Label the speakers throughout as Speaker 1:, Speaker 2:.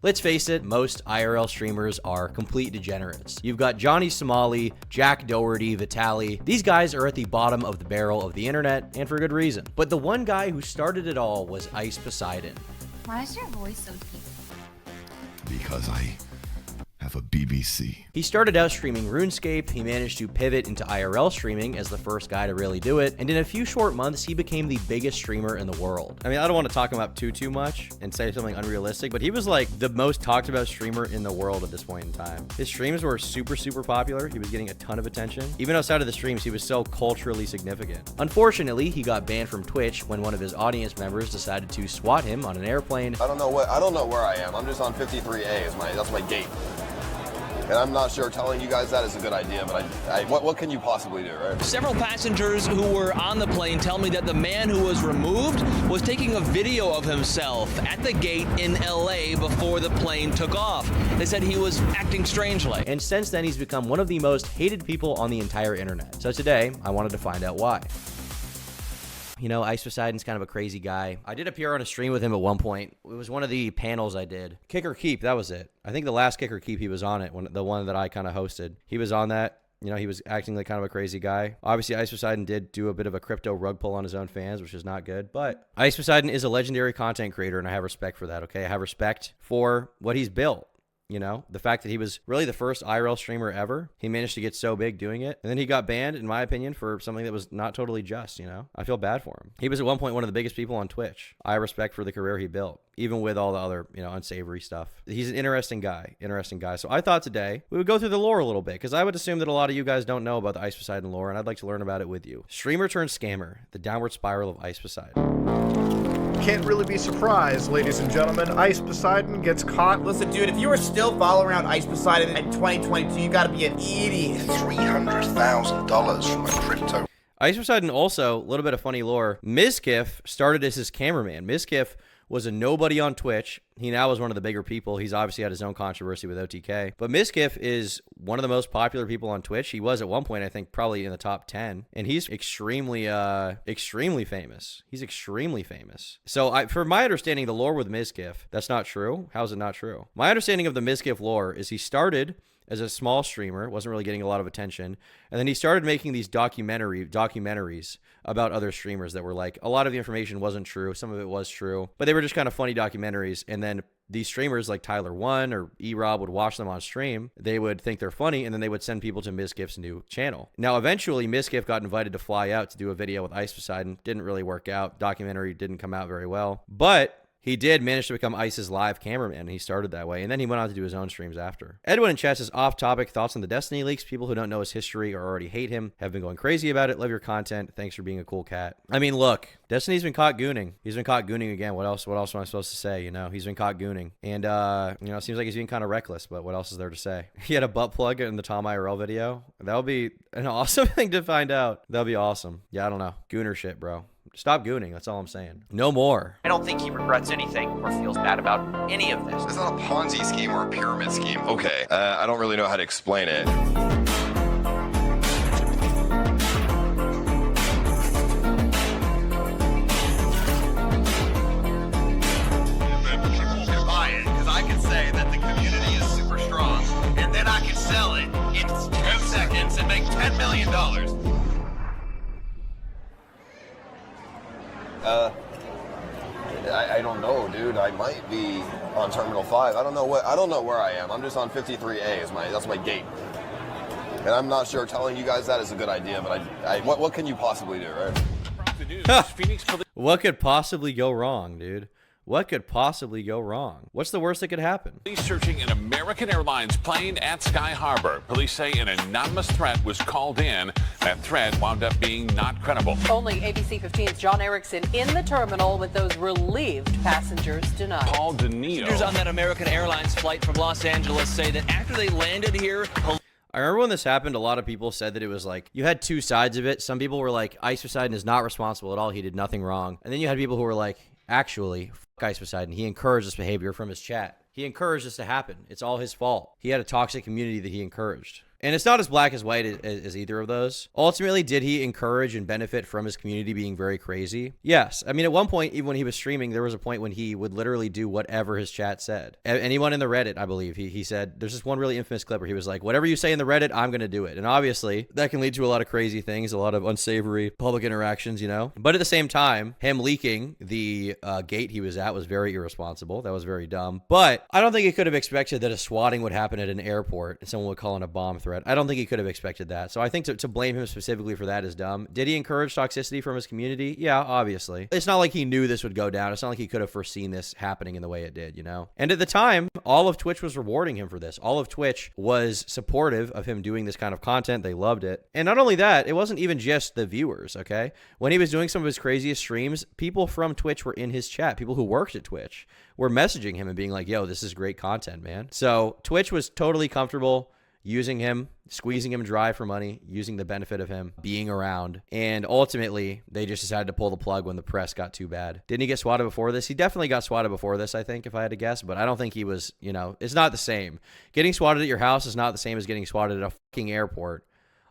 Speaker 1: Let's face it, most IRL streamers are complete degenerates. You've got Johnny Somali, Jack Doherty, Vitaly. These guys are at the bottom of the barrel of the internet, and for good reason. But the one guy who started it all was Ice Poseidon.
Speaker 2: Why is your voice so deep?
Speaker 3: Because I have a BBC.
Speaker 1: He started out streaming RuneScape, he managed to pivot into IRL streaming as the first guy to really do it, and in a few short months, he became the biggest streamer in the world. I mean, I don't want to talk him up too much and say something unrealistic, but he was like the most talked about streamer in the world at this point in time. His streams were super popular, he was getting a ton of attention. Even outside of the streams, he was so culturally significant. Unfortunately, he got banned from Twitch when one of his audience members decided to swat him on an airplane.
Speaker 4: I don't know where I am. I'm just on 53A, that's my gate. And I'm not sure telling you guys that is a good idea, but what can you possibly do, right?
Speaker 5: Several passengers who were on the plane tell me that the man who was removed was taking a video of himself at the gate in LA before the plane took off. They said he was acting strangely.
Speaker 1: And since then, he's become one of the most hated people on the entire internet. So today, I wanted to find out why. You know, Ice Poseidon's kind of a crazy guy. I did appear on a stream with him at one point. It was one of the panels I did. Kick or Keep, that was it. I think the last Kick or Keep, he was on it, the one that I kind of hosted. He was on that. You know, he was acting like kind of a crazy guy. Obviously, Ice Poseidon did do a bit of a crypto rug pull on his own fans, which is not good. But Ice Poseidon is a legendary content creator, and I have respect for that, okay? I have respect for what he's built. You know, the fact that he was really the first IRL streamer ever. He managed to get so big doing it. And then he got banned, in my opinion, for something that was not totally just, you know? I feel bad for him. He was at one point one of the biggest people on Twitch. I have respect for the career he built, even with all the other, you know, unsavory stuff. He's an interesting guy. So I thought today we would go through the lore a little bit, because I would assume that a lot of you guys don't know about the Ice Poseidon lore, and I'd like to learn about it with you. Streamer turned scammer, the downward spiral of Ice Poseidon.
Speaker 6: Can't really be surprised, ladies and gentlemen. Ice Poseidon gets caught.
Speaker 7: Listen, dude, if you were still following around Ice Poseidon in 2022, you gotta be an idiot.
Speaker 3: $300,000 from a crypto.
Speaker 1: Ice Poseidon also, a little bit of funny lore, Mizkif started as his cameraman. Mizkif was a nobody on Twitch. He now is one of the bigger people. He's obviously had his own controversy with OTK. But Mizkif is one of the most popular people on Twitch. He was at one point, I think, probably in the top 10. And he's extremely famous. He's extremely famous. So for my understanding, the lore with Mizkif, that's not true. How is it not true? My understanding of the Mizkif lore is he started as a small streamer, wasn't really getting a lot of attention. And then he started making these documentaries about other streamers that were like, a lot of the information wasn't true. Some of it was true, but they were just kind of funny documentaries. And then these streamers like Tyler One or E-Rob would watch them on stream. They would think they're funny, and then they would send people to Mizkif's new channel. Now, eventually, Mizkif got invited to fly out to do a video with Ice Poseidon. Didn't really work out. Documentary didn't come out very well. But he did manage to become Ice's live cameraman, and he started that way, and then he went on to do his own streams after. Edwin in chat says, off-topic thoughts on the Destiny leaks. People who don't know his history or already hate him have been going crazy about it. Love your content. Thanks for being a cool cat. I mean, look, Destiny's been caught gooning. He's been caught gooning again. What else am I supposed to say? You know, he's been caught gooning. And, you know, it seems like he's being kind of reckless, but what else is there to say? He had a butt plug in the Tom IRL video. That'll be an awesome thing to find out. That'll be awesome. Yeah, I don't know. Gooner shit, bro. Stop gooning. That's all I'm saying. No more.
Speaker 8: I don't think he regrets anything or feels bad about any of this.
Speaker 4: It's not a Ponzi scheme or a pyramid scheme. Okay, I don't really know how to explain it.
Speaker 7: Buy it, because I can say that the community is super strong, and then I can sell it in 10 seconds and make $10 million.
Speaker 4: I don't know, dude. I might be on Terminal 5. I don't know where I am. I'm just on 53A. That's my gate. And I'm not sure telling you guys that is a good idea, but what can you possibly do, right?
Speaker 1: What could possibly go wrong, dude? What could possibly go wrong? What's the worst that could happen?
Speaker 9: Police searching an American Airlines plane at Sky Harbor. Police say an anonymous threat was called in. That threat wound up being not credible.
Speaker 10: Only ABC 15's John Erickson in the terminal with those relieved passengers denied.
Speaker 9: Paul Denio.
Speaker 5: Passengers on that American Airlines flight from Los Angeles say that after they landed here,
Speaker 1: I remember when this happened, a lot of people said that it was like, you had two sides of it. Some people were like, Ice Poseidon is not responsible at all. He did nothing wrong. And then you had people who were like, actually, Ice Poseidon, he encouraged this behavior from his chat. He encouraged this to happen. It's all his fault. He had a toxic community that he encouraged. And it's not as black as white as either of those. Ultimately, did he encourage and benefit from his community being very crazy? Yes. I mean, at one point, even when he was streaming, there was a point when he would literally do whatever his chat said. Anyone in the Reddit, I believe, he said, there's this one really infamous clip where he was like, whatever you say in the Reddit, I'm going to do it. And obviously, that can lead to a lot of crazy things, a lot of unsavory public interactions, you know? But at the same time, him leaking the gate he was at was very irresponsible. That was very dumb. But I don't think he could have expected that a swatting would happen at an airport and someone would call in a bomb threat. I don't think he could have expected that. So I think to blame him specifically for that is dumb. Did he encourage toxicity from his community? Yeah, obviously. It's not like he knew this would go down. It's not like he could have foreseen this happening in the way it did, you know? And at the time, all of Twitch was rewarding him for this. All of Twitch was supportive of him doing this kind of content. They loved it. And not only that, it wasn't even just the viewers, okay? When he was doing some of his craziest streams, people from Twitch were in his chat. People who worked at Twitch were messaging him and being like, yo, this is great content, man. So Twitch was totally comfortable using him, squeezing him dry for money, using the benefit of him being around. And ultimately, they just decided to pull the plug when the press got too bad. Didn't he get swatted before this? He definitely got swatted before this, I think, if I had to guess. But I don't think he was, you know, it's not the same. Getting swatted at your house is not the same as getting swatted at a fucking airport.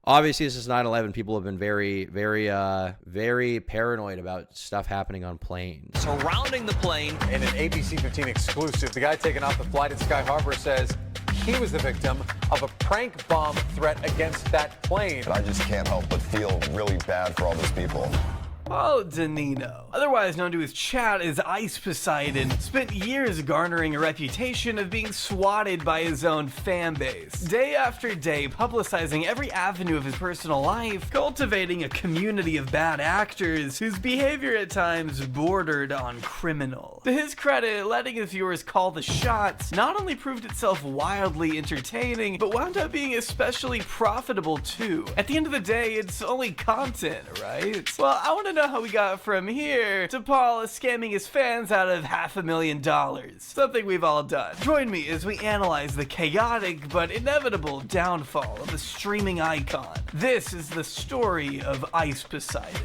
Speaker 1: Obviously, this is 9/11. People have been very, very paranoid about stuff happening on planes.
Speaker 5: Surrounding the plane.
Speaker 11: In an ABC 15 exclusive, the guy taking off the flight at Sky Harbor says he was the victim of a prank bomb threat against that plane.
Speaker 4: And I just can't help but feel really bad for all those people.
Speaker 12: Paul Danino, otherwise known to his chat as Ice Poseidon, spent years garnering a reputation of being swatted by his own fan base. Day after day, publicizing every avenue of his personal life, cultivating a community of bad actors whose behavior at times bordered on criminal. To his credit, letting his viewers call the shots not only proved itself wildly entertaining, but wound up being especially profitable too. At the end of the day, it's only content, right? Well, I want to know how we got from here to Paul scamming his fans out of $500,000. Something we've all done. Join me as we analyze the chaotic but inevitable downfall of a streaming icon. This is the story of Ice Poseidon.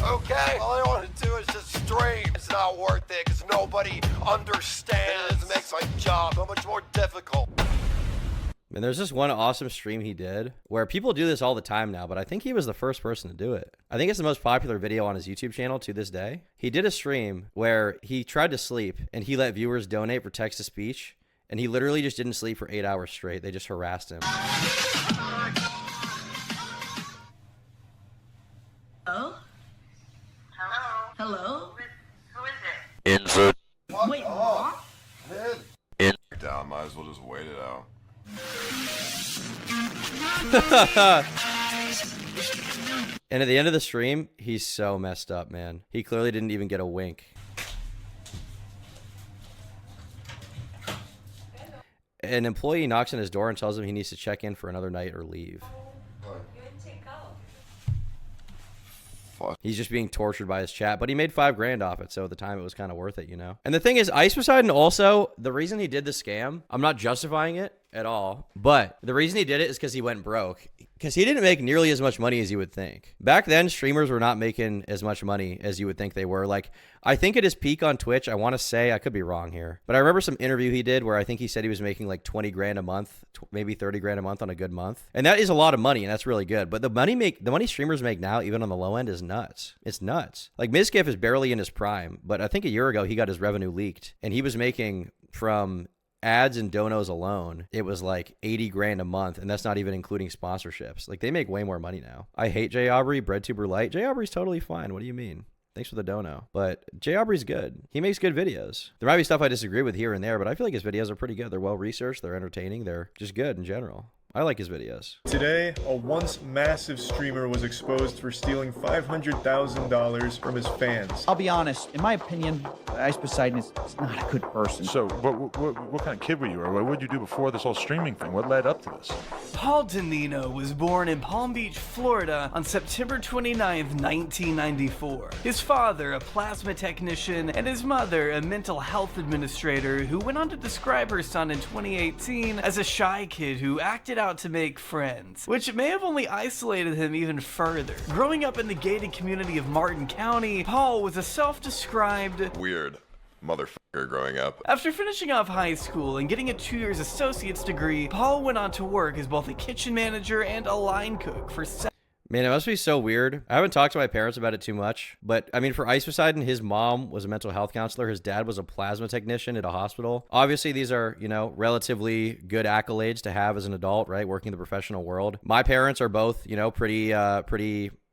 Speaker 7: Okay, all I want to do is just stream. It's not worth it because nobody understands. It makes my job so much more difficult.
Speaker 1: And there's this one awesome stream he did where people do this all the time now, but I think he was the first person to do it. I think it's the most popular video on his YouTube channel to this day. He did a stream where he tried to sleep and he let viewers donate for text-to-speech, and he literally just didn't sleep for 8 hours straight. They just harassed him.
Speaker 2: Oh? Hello? Hello? Who is it?
Speaker 3: Invert.
Speaker 2: Wait, what?
Speaker 3: Down, might as well just wait it out.
Speaker 1: And at the end of the stream, he's so messed up, man. He clearly didn't even get a wink. An employee knocks on his door and tells him he needs to check in for another night or leave. He's just being tortured by his chat, but he made $5 grand off it, so at the time it was kind of worth it, you know? And the thing is, Ice Poseidon also, the reason he did the scam, I'm not justifying it at all, but the reason he did it is because he went broke. Because he didn't make nearly as much money as you would think. Back then, streamers were not making as much money as you would think they were. Like, I think at his peak on Twitch, I want to say, I could be wrong here, but I remember some interview he did where I think he said he was making like 20 grand a month, maybe 30 grand a month on a good month. And that is a lot of money, and that's really good. But the money streamers make now, even on the low end, is nuts. It's nuts. Like, Mizkif is barely in his prime, but I think a year ago, he got his revenue leaked, and he was making from ads and donos alone, it was like 80 grand a month, and that's not even including sponsorships. Like, they make way more money now. I hate Jay Aubrey, BreadTuber Light. Jay Aubrey's totally fine. What do you mean? Thanks for the dono. But Jay Aubrey's good. He makes good videos. There might be stuff I disagree with here and there, but I feel like his videos are pretty good. They're well researched, they're entertaining, they're just good in general. I like his videos.
Speaker 6: Today, a once massive streamer was exposed for stealing $500,000 from his fans.
Speaker 13: I'll be honest, in my opinion, Ice Poseidon is not a good person.
Speaker 14: So, what kind of kid were you, or what did you do before this whole streaming thing? What led up to this?
Speaker 12: Paul Danino was born in Palm Beach, Florida on September 29th, 1994. His father, a plasma technician, and his mother, a mental health administrator, who went on to describe her son in 2018 as a shy kid who acted out to make friends, which may have only isolated him even further. Growing up in the gated community of Martin County, Paul was a self-described
Speaker 3: weird motherfucker growing up.
Speaker 12: After finishing off high school and getting a 2 years associate's degree, Paul went on to work as both a kitchen manager and a line cook for
Speaker 1: Man, it must be so weird. I haven't talked to my parents about it too much, but I mean, for Ice Poseidon, his mom was a mental health counselor. His dad was a plasma technician at a hospital. Obviously, these are, you know, relatively good accolades to have as an adult, right? Working in the professional world. My parents are both, you know, pretty, I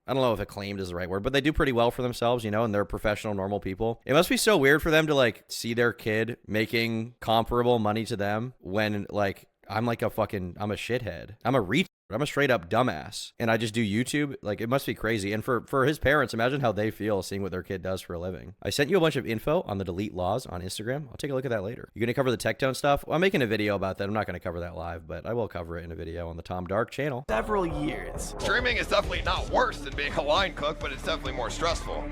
Speaker 1: don't know if acclaimed is the right word, but they do pretty well for themselves, you know, and they're professional, normal people. It must be so weird for them to like see their kid making comparable money to them when like, I'm a shithead. I'm a straight up dumbass and I just do YouTube. Like, it must be crazy. And for his parents, imagine how they feel seeing what their kid does for a living. I sent you a bunch of info on the delete laws on Instagram. I'll take a look at that later. You're going to cover the Tectone stuff? Well, I'm making a video about that. I'm not going to cover that live, but I will cover it in a video on the Tom Dark channel.
Speaker 12: several years.
Speaker 4: Streaming is definitely not worse than being a line cook, but it's definitely more stressful.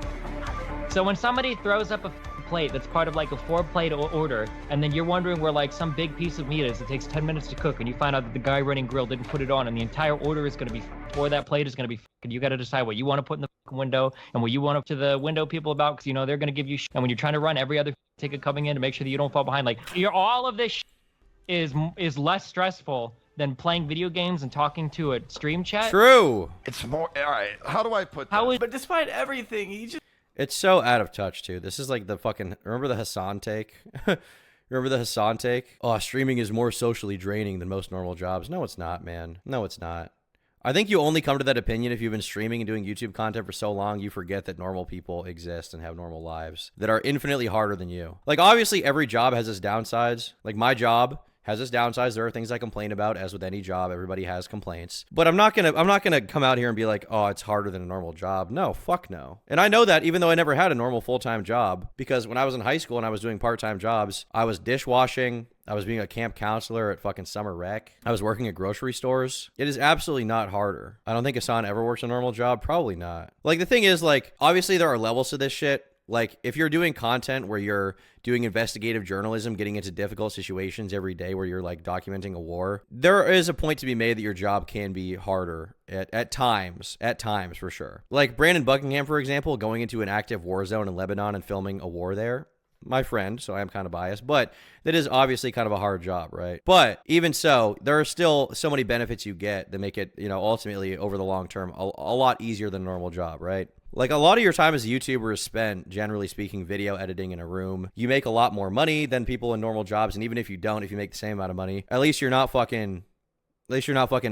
Speaker 15: So when somebody throws up a plate that's part of like a 4-plate order, and then you're wondering where like some big piece of meat is, it takes 10 minutes to cook, and you find out that the guy running grill didn't put it on, and the entire order is going to be for that plate is going to be and you got to decide what you want to put in the window and what you want to the window people about, because you know they're going to give you and when you're trying to run every other ticket coming in to make sure that you don't fall behind, like all of this is less stressful than playing video games and talking to a stream chat.
Speaker 1: True.
Speaker 4: It's more, all right, how do I put this?
Speaker 12: But despite everything, he just...
Speaker 1: It's so out of touch, too. This is like the fucking... Remember the Hassan take? Remember the Hassan take? Oh, streaming is more socially draining than most normal jobs. No, it's not, man. No, it's not. I think you only come to that opinion if you've been streaming and doing YouTube content for so long, you forget that normal people exist and have normal lives that are infinitely harder than you. Like, obviously, every job has its downsides. Like, my job has its downsides. There are things I complain about, as with any job. Everybody has complaints. But I'm not gonna come out here and be like, oh, it's harder than a normal job. No, fuck no. And I know that even though I never had a normal full-time job, because when I was in high school and I was doing part-time jobs, I was dishwashing, I was being a camp counselor at fucking Summer Rec, I was working at grocery stores. It is absolutely not harder. I don't think Hassan ever works a normal job. Probably not. Like, the thing is, like, obviously there are levels to this shit. Like, if you're doing content where you're doing investigative journalism, getting into difficult situations every day where you're like documenting a war, there is a point to be made that your job can be harder at times for sure. Like Brandon Buckingham, for example, going into an active war zone in Lebanon and filming a war there. My friend, so I am kind of biased, but that is obviously kind of a hard job, right? But even so, there are still so many benefits you get that make it, you know, ultimately over the long term, a lot easier than a normal job, right? Like, a lot of your time as a YouTuber is spent, generally speaking, video editing in a room. You make a lot more money than people in normal jobs, and even if you don't, if you make the same amount of money, at least you're not fucking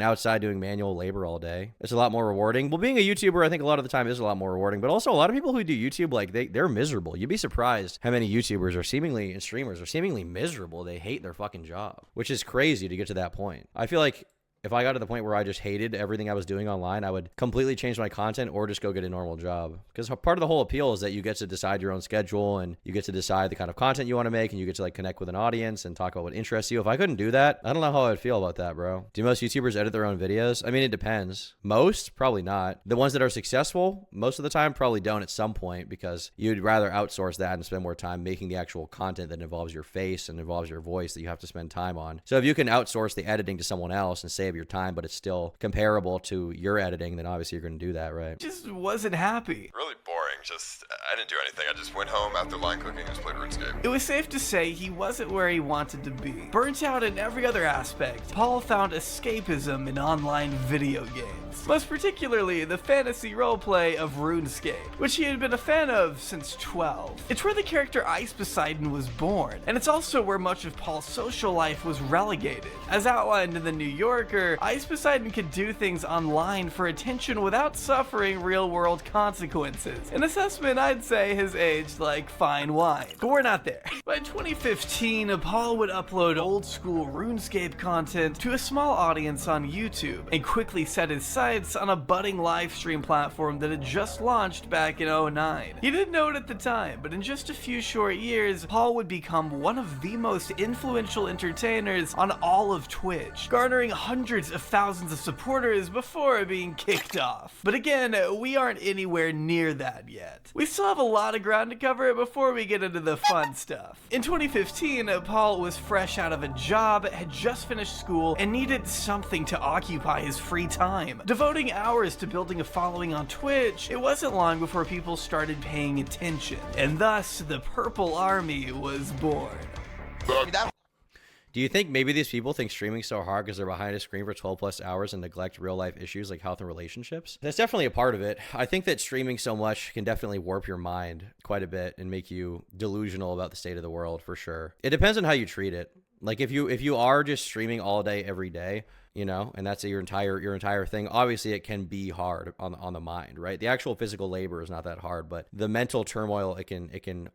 Speaker 1: outside doing manual labor all day. It's a lot more rewarding. Well, being a YouTuber, I think a lot of the time is a lot more rewarding, but also a lot of people who do YouTube, like, they're miserable. You'd be surprised how many YouTubers and streamers are seemingly miserable. They hate their fucking job, which is crazy to get to that point. I feel like if I got to the point where I just hated everything I was doing online, I would completely change my content or just go get a normal job. Because part of the whole appeal is that you get to decide your own schedule and you get to decide the kind of content you want to make and you get to like connect with an audience and talk about what interests you. If I couldn't do that, I don't know how I'd feel about that, bro. Do most YouTubers edit their own videos? I mean, it depends. Most, probably not. The ones that are successful, most of the time, probably don't at some point because you'd rather outsource that and spend more time making the actual content that involves your face and involves your voice that you have to spend time on. So if you can outsource the editing to someone else and save your time, but it's still comparable to your editing, then obviously you're going to do that, right?
Speaker 12: Just wasn't happy.
Speaker 3: Really boring. Just, I didn't do anything. I just went home after line cooking and just played RuneScape.
Speaker 12: It was safe to say he wasn't where he wanted to be. Burnt out in every other aspect, Paul found escapism in online video games. Most particularly the fantasy roleplay of RuneScape, which he had been a fan of since 12. It's where the character Ice Poseidon was born, and it's also where much of Paul's social life was relegated. As outlined in The New Yorker, Ice Poseidon could do things online for attention without suffering real-world consequences. An assessment I'd say has aged like fine wine. But we're not there. By 2015, Paul would upload old-school RuneScape content to a small audience on YouTube, and quickly set his sights on a budding live stream platform that had just launched back in 2009. He didn't know it at the time, but in just a few short years, Paul would become one of the most influential entertainers on all of Twitch, garnering hundreds hundreds of thousands of supporters before being kicked off. But again, we aren't anywhere near that yet. We still have a lot of ground to cover before we get into the fun stuff. In 2015, Paul was fresh out of a job, had just finished school, and needed something to occupy his free time. Devoting hours to building a following on Twitch, it wasn't long before people started paying attention, and thus the Purple Army was born.
Speaker 1: Do you think maybe these people think streaming so hard because they're behind a screen for 12 plus hours and neglect real life issues like health and relationships? That's definitely a part of it. I think that streaming so much can definitely warp your mind quite a bit and make you delusional about the state of the world, for sure. It depends on how you treat it. Like if you are just streaming all day every day, you know, and that's your entire thing, obviously it can be hard on the mind, right? The actual physical labor is not that hard, but the mental turmoil it can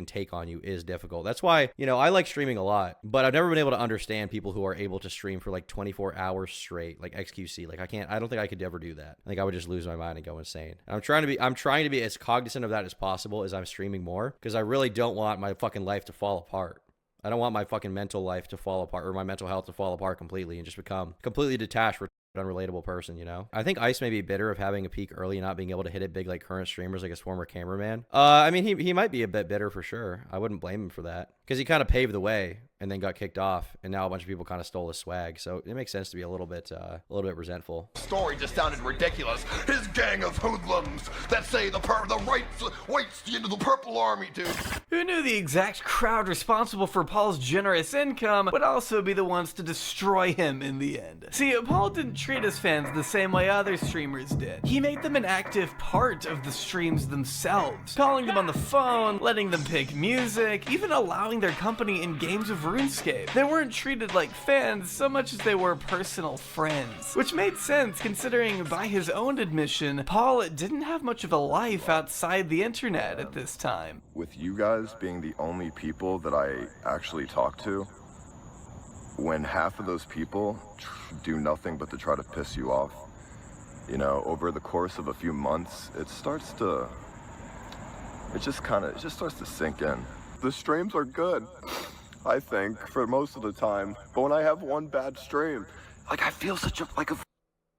Speaker 1: take on you is difficult. That's why, you know, I like streaming a lot, but I've never been able to understand people who are able to stream for like 24 hours straight, like XQC. Like I don't think I could ever do that. I think I would just lose my mind and go insane. And I'm trying to be as cognizant of that as possible as I'm streaming more, because I really don't want my fucking life to fall apart. I don't want my fucking mental life to fall apart, or my mental health to fall apart completely and just become completely detached, unrelatable person, you know? I think Ice may be bitter of having a peak early and not being able to hit it big like current streamers, like his former cameraman. I mean, he might be a bit bitter for sure. I wouldn't blame him for that, because he kind of paved the way and then got kicked off, and now a bunch of people kind of stole his swag. So it makes sense to be a little bit resentful.
Speaker 7: Story just sounded ridiculous. His gang of hoodlums that say the right waits into the Purple Army, dude.
Speaker 12: Who knew the exact crowd responsible for Paul's generous income would also be the ones to destroy him in the end? See, Paul didn't treat his fans the same way other streamers did. He made them an active part of the streams themselves, calling them on the phone, letting them pick music, even allowing their company in games of RuneScape. They weren't treated like fans so much as they were personal friends, which made sense considering, by his own admission, Paul didn't have much of a life outside the internet at this time.
Speaker 3: With you guys being the only people that I actually talk to, when half of those people do nothing but to try to piss you off, you know, over the course of a few months, it starts to sink in. The streams are good, I think, for most of the time, but when I have one bad stream, like, I feel such a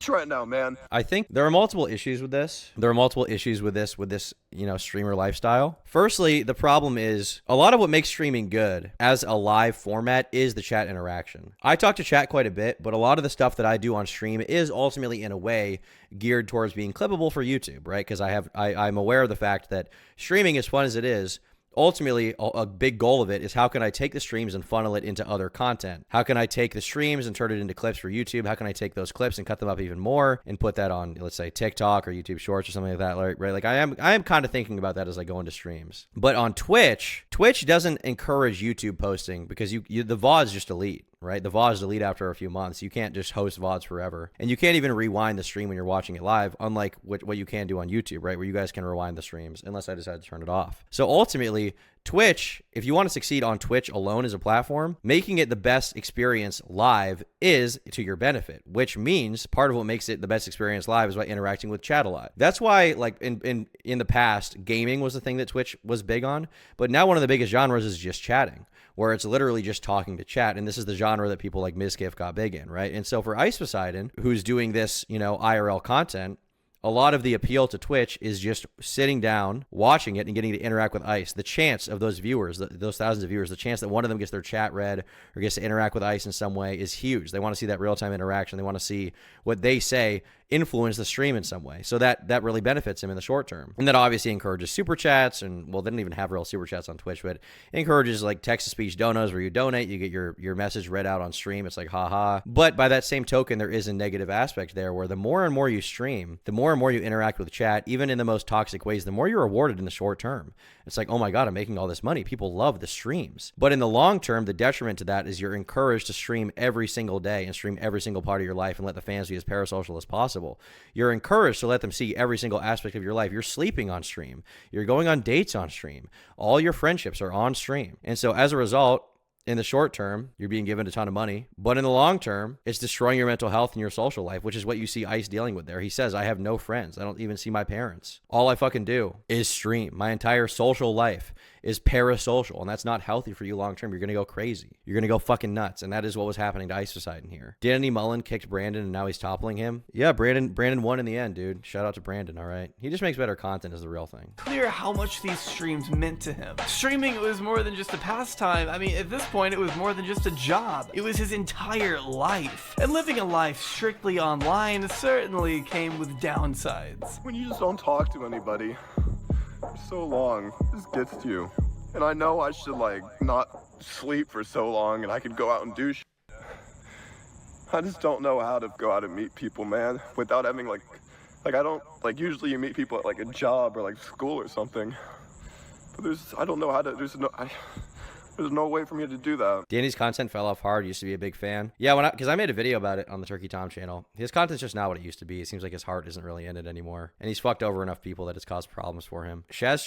Speaker 3: right now, man.
Speaker 1: I think there are multiple issues with this. With this, you know, streamer lifestyle. Firstly, the problem is a lot of what makes streaming good as a live format is the chat interaction. I talk to chat quite a bit, but a lot of the stuff that I do on stream is ultimately, in a way, geared towards being clippable for YouTube, right? Because I'm aware of the fact that streaming, as fun as it is, ultimately, a big goal of it is how can I take the streams and funnel it into other content? How can I take the streams and turn it into clips for YouTube? How can I take those clips and cut them up even more and put that on, let's say, TikTok or YouTube Shorts or something like that, right? Like I am kind of thinking about that as I go into streams. But on Twitch doesn't encourage YouTube posting, because the VODs just delete. Right? The VODs delete after a few months. You can't just host VODs forever. And you can't even rewind the stream when you're watching it live, unlike what you can do on YouTube, right? Where you guys can rewind the streams, unless I decide to turn it off. So ultimately, Twitch, if you want to succeed on Twitch alone as a platform, making it the best experience live is to your benefit, which means part of what makes it the best experience live is by interacting with chat a lot. That's why, like, in the past, gaming was the thing that Twitch was big on, but now one of the biggest genres is just chatting, where it's literally just talking to chat. And this is the genre that people like Mizkif got big in, right? And so for Ice Poseidon, who's doing this, you know, IRL content, a lot of the appeal to Twitch is just sitting down, watching it, and getting to interact with Ice. The chance of those viewers, those thousands of viewers, the chance that one of them gets their chat read or gets to interact with Ice in some way is huge. They want to see that real-time interaction. They want to see what they say influence the stream in some way. So that really benefits him in the short term. And that obviously encourages super chats, and, well, they don't even have real super chats on Twitch, but encourages like text-to-speech donos where you donate, you get your message read out on stream. It's like, haha. But by that same token, there is a negative aspect there where the more and more you stream, the more and more you interact with chat, even in the most toxic ways, the more you're rewarded in the short term. It's like, oh my God, I'm making all this money. People love the streams. But in the long term, the detriment to that is you're encouraged to stream every single day and stream every single part of your life and let the fans be as parasocial as possible. You're encouraged to let them see every single aspect of your life. You're sleeping on stream. You're going on dates on stream. All your friendships are on stream. And so as a result, in the short term, you're being given a ton of money, but in the long term, it's destroying your mental health and your social life, which is what you see Ice dealing with there. He says, I have no friends. I don't even see my parents. All I fucking do is stream. My entire social life is parasocial, and that's not healthy for you long term. You're going to go crazy. You're going to go fucking nuts, and that is what was happening to Ice Poseidon here. Danny Mullen kicked Brandon, and now he's toppling him. Yeah, Brandon won in the end, dude. Shout out to Brandon, all right? He just makes better content is the real thing.
Speaker 12: Clear how much these streams meant to him. Streaming was more than just a pastime. I mean, at this point, it was more than just a job. It was his entire life. And living a life strictly online certainly came with downsides.
Speaker 3: When you just don't talk to anybody for so long, it just gets to you. And I know I should, like, not sleep for so long and I could go out and do shit. I just don't know how to go out and meet people, man, without having, like I don't, like, usually you meet people at, like, a job or, like, school or something. But I don't know how to, there's no way for me to do that.
Speaker 1: Danny's content fell off hard. Used to be a big fan. Yeah, because I made a video about it on the Turkey Tom channel. His content's just not what it used to be. It seems like his heart isn't really in it anymore. And he's fucked over enough people that it's caused problems for him. Shaz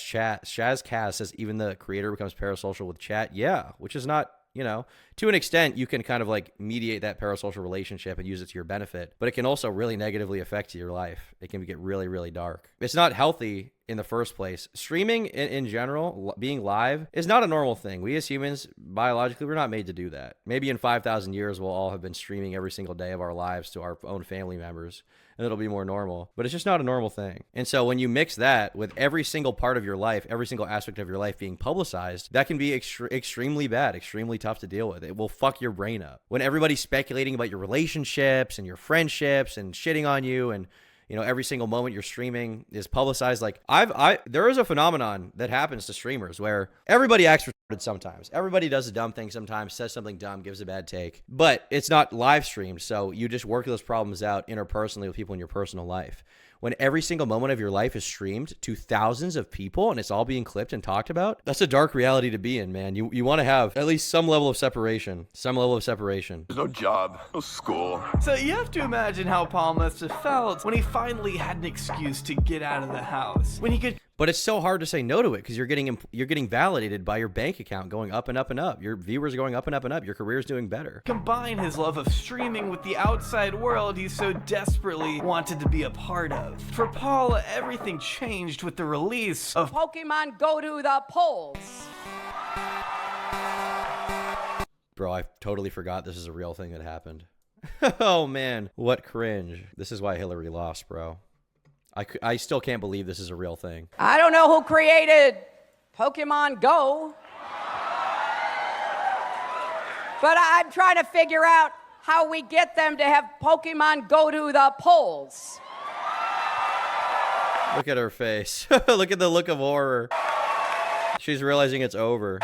Speaker 1: Kaz says even the creator becomes parasocial with chat. Yeah, which is not, you know, to an extent, you can kind of like mediate that parasocial relationship and use it to your benefit, but it can also really negatively affect your life. It can get really, really dark. It's not healthy in the first place. Streaming in general, being live, is not a normal thing. We as humans, biologically, we're not made to do that. Maybe in 5,000 years, we'll all have been streaming every single day of our lives to our own family members, and it'll be more normal, but it's just not a normal thing. And so when you mix that with every single part of your life, every single aspect of your life being publicized, that can be extremely bad, extremely tough to deal with. It will fuck your brain up. When everybody's speculating about your relationships and your friendships and shitting on you, and you know, every single moment you're streaming is publicized. Like there is a phenomenon that happens to streamers where everybody acts retarded sometimes. Everybody does a dumb thing sometimes, says something dumb, gives a bad take, but it's not live streamed. So you just work those problems out interpersonally with people in your personal life. When every single moment of your life is streamed to thousands of people and it's all being clipped and talked about, that's a dark reality to be in, man. You want to have at least some level of separation. There's
Speaker 3: no job, no school.
Speaker 12: So you have to imagine how Paul must have felt when he finally had an excuse to get out of the house. When he could...
Speaker 1: But it's so hard to say no to it because you're getting validated by your bank account going up and up and up. Your viewers are going up and up and up. Your career's doing better.
Speaker 12: Combine his love of streaming with the outside world he so desperately wanted to be a part of. For Paul, everything changed with the release of
Speaker 10: Pokemon Go to the Polls.
Speaker 1: Bro, I totally forgot this is a real thing that happened. Oh man, what cringe. This is why Hillary lost, bro. I still can't believe this is a real thing.
Speaker 10: I don't know who created Pokemon Go, but I'm trying to figure out how we get them to have Pokemon go to the polls.
Speaker 1: Look at her face. Look at the look of horror. She's realizing it's over.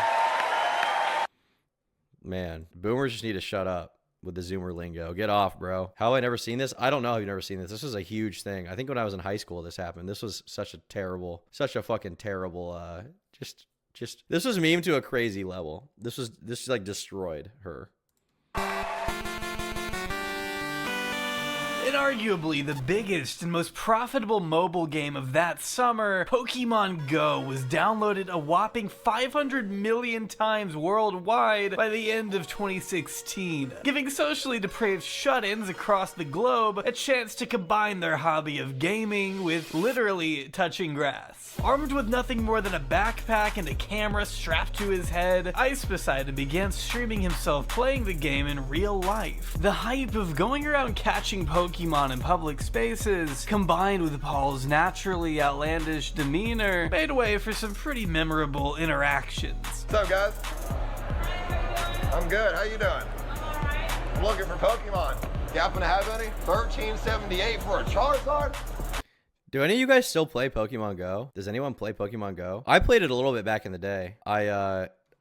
Speaker 1: Man, boomers just need to shut up with the Zoomer lingo. Get off, bro. How have I never seen this? I don't know if you've never seen this. This was a huge thing. I think when I was in high school, this happened. This was such a fucking terrible, this was meme to a crazy level. This like destroyed her.
Speaker 12: Inarguably the biggest and most profitable mobile game of that summer, Pokemon Go was downloaded a whopping 500 million times worldwide by the end of 2016, giving socially depraved shut-ins across the globe a chance to combine their hobby of gaming with literally touching grass. Armed with nothing more than a backpack and a camera strapped to his head, Ice Poseidon began streaming himself playing the game in real life. The hype of going around catching Pokemon in public spaces, combined with Paul's naturally outlandish demeanor, made way for some pretty memorable interactions.
Speaker 4: What's up, guys? I'm good. How you doing? I'm looking for Pokemon. You happen to have any? 1378 for a Charizard?
Speaker 1: Do any of you guys still play Pokemon Go? Does anyone play Pokemon Go? I played it a little bit back in the day.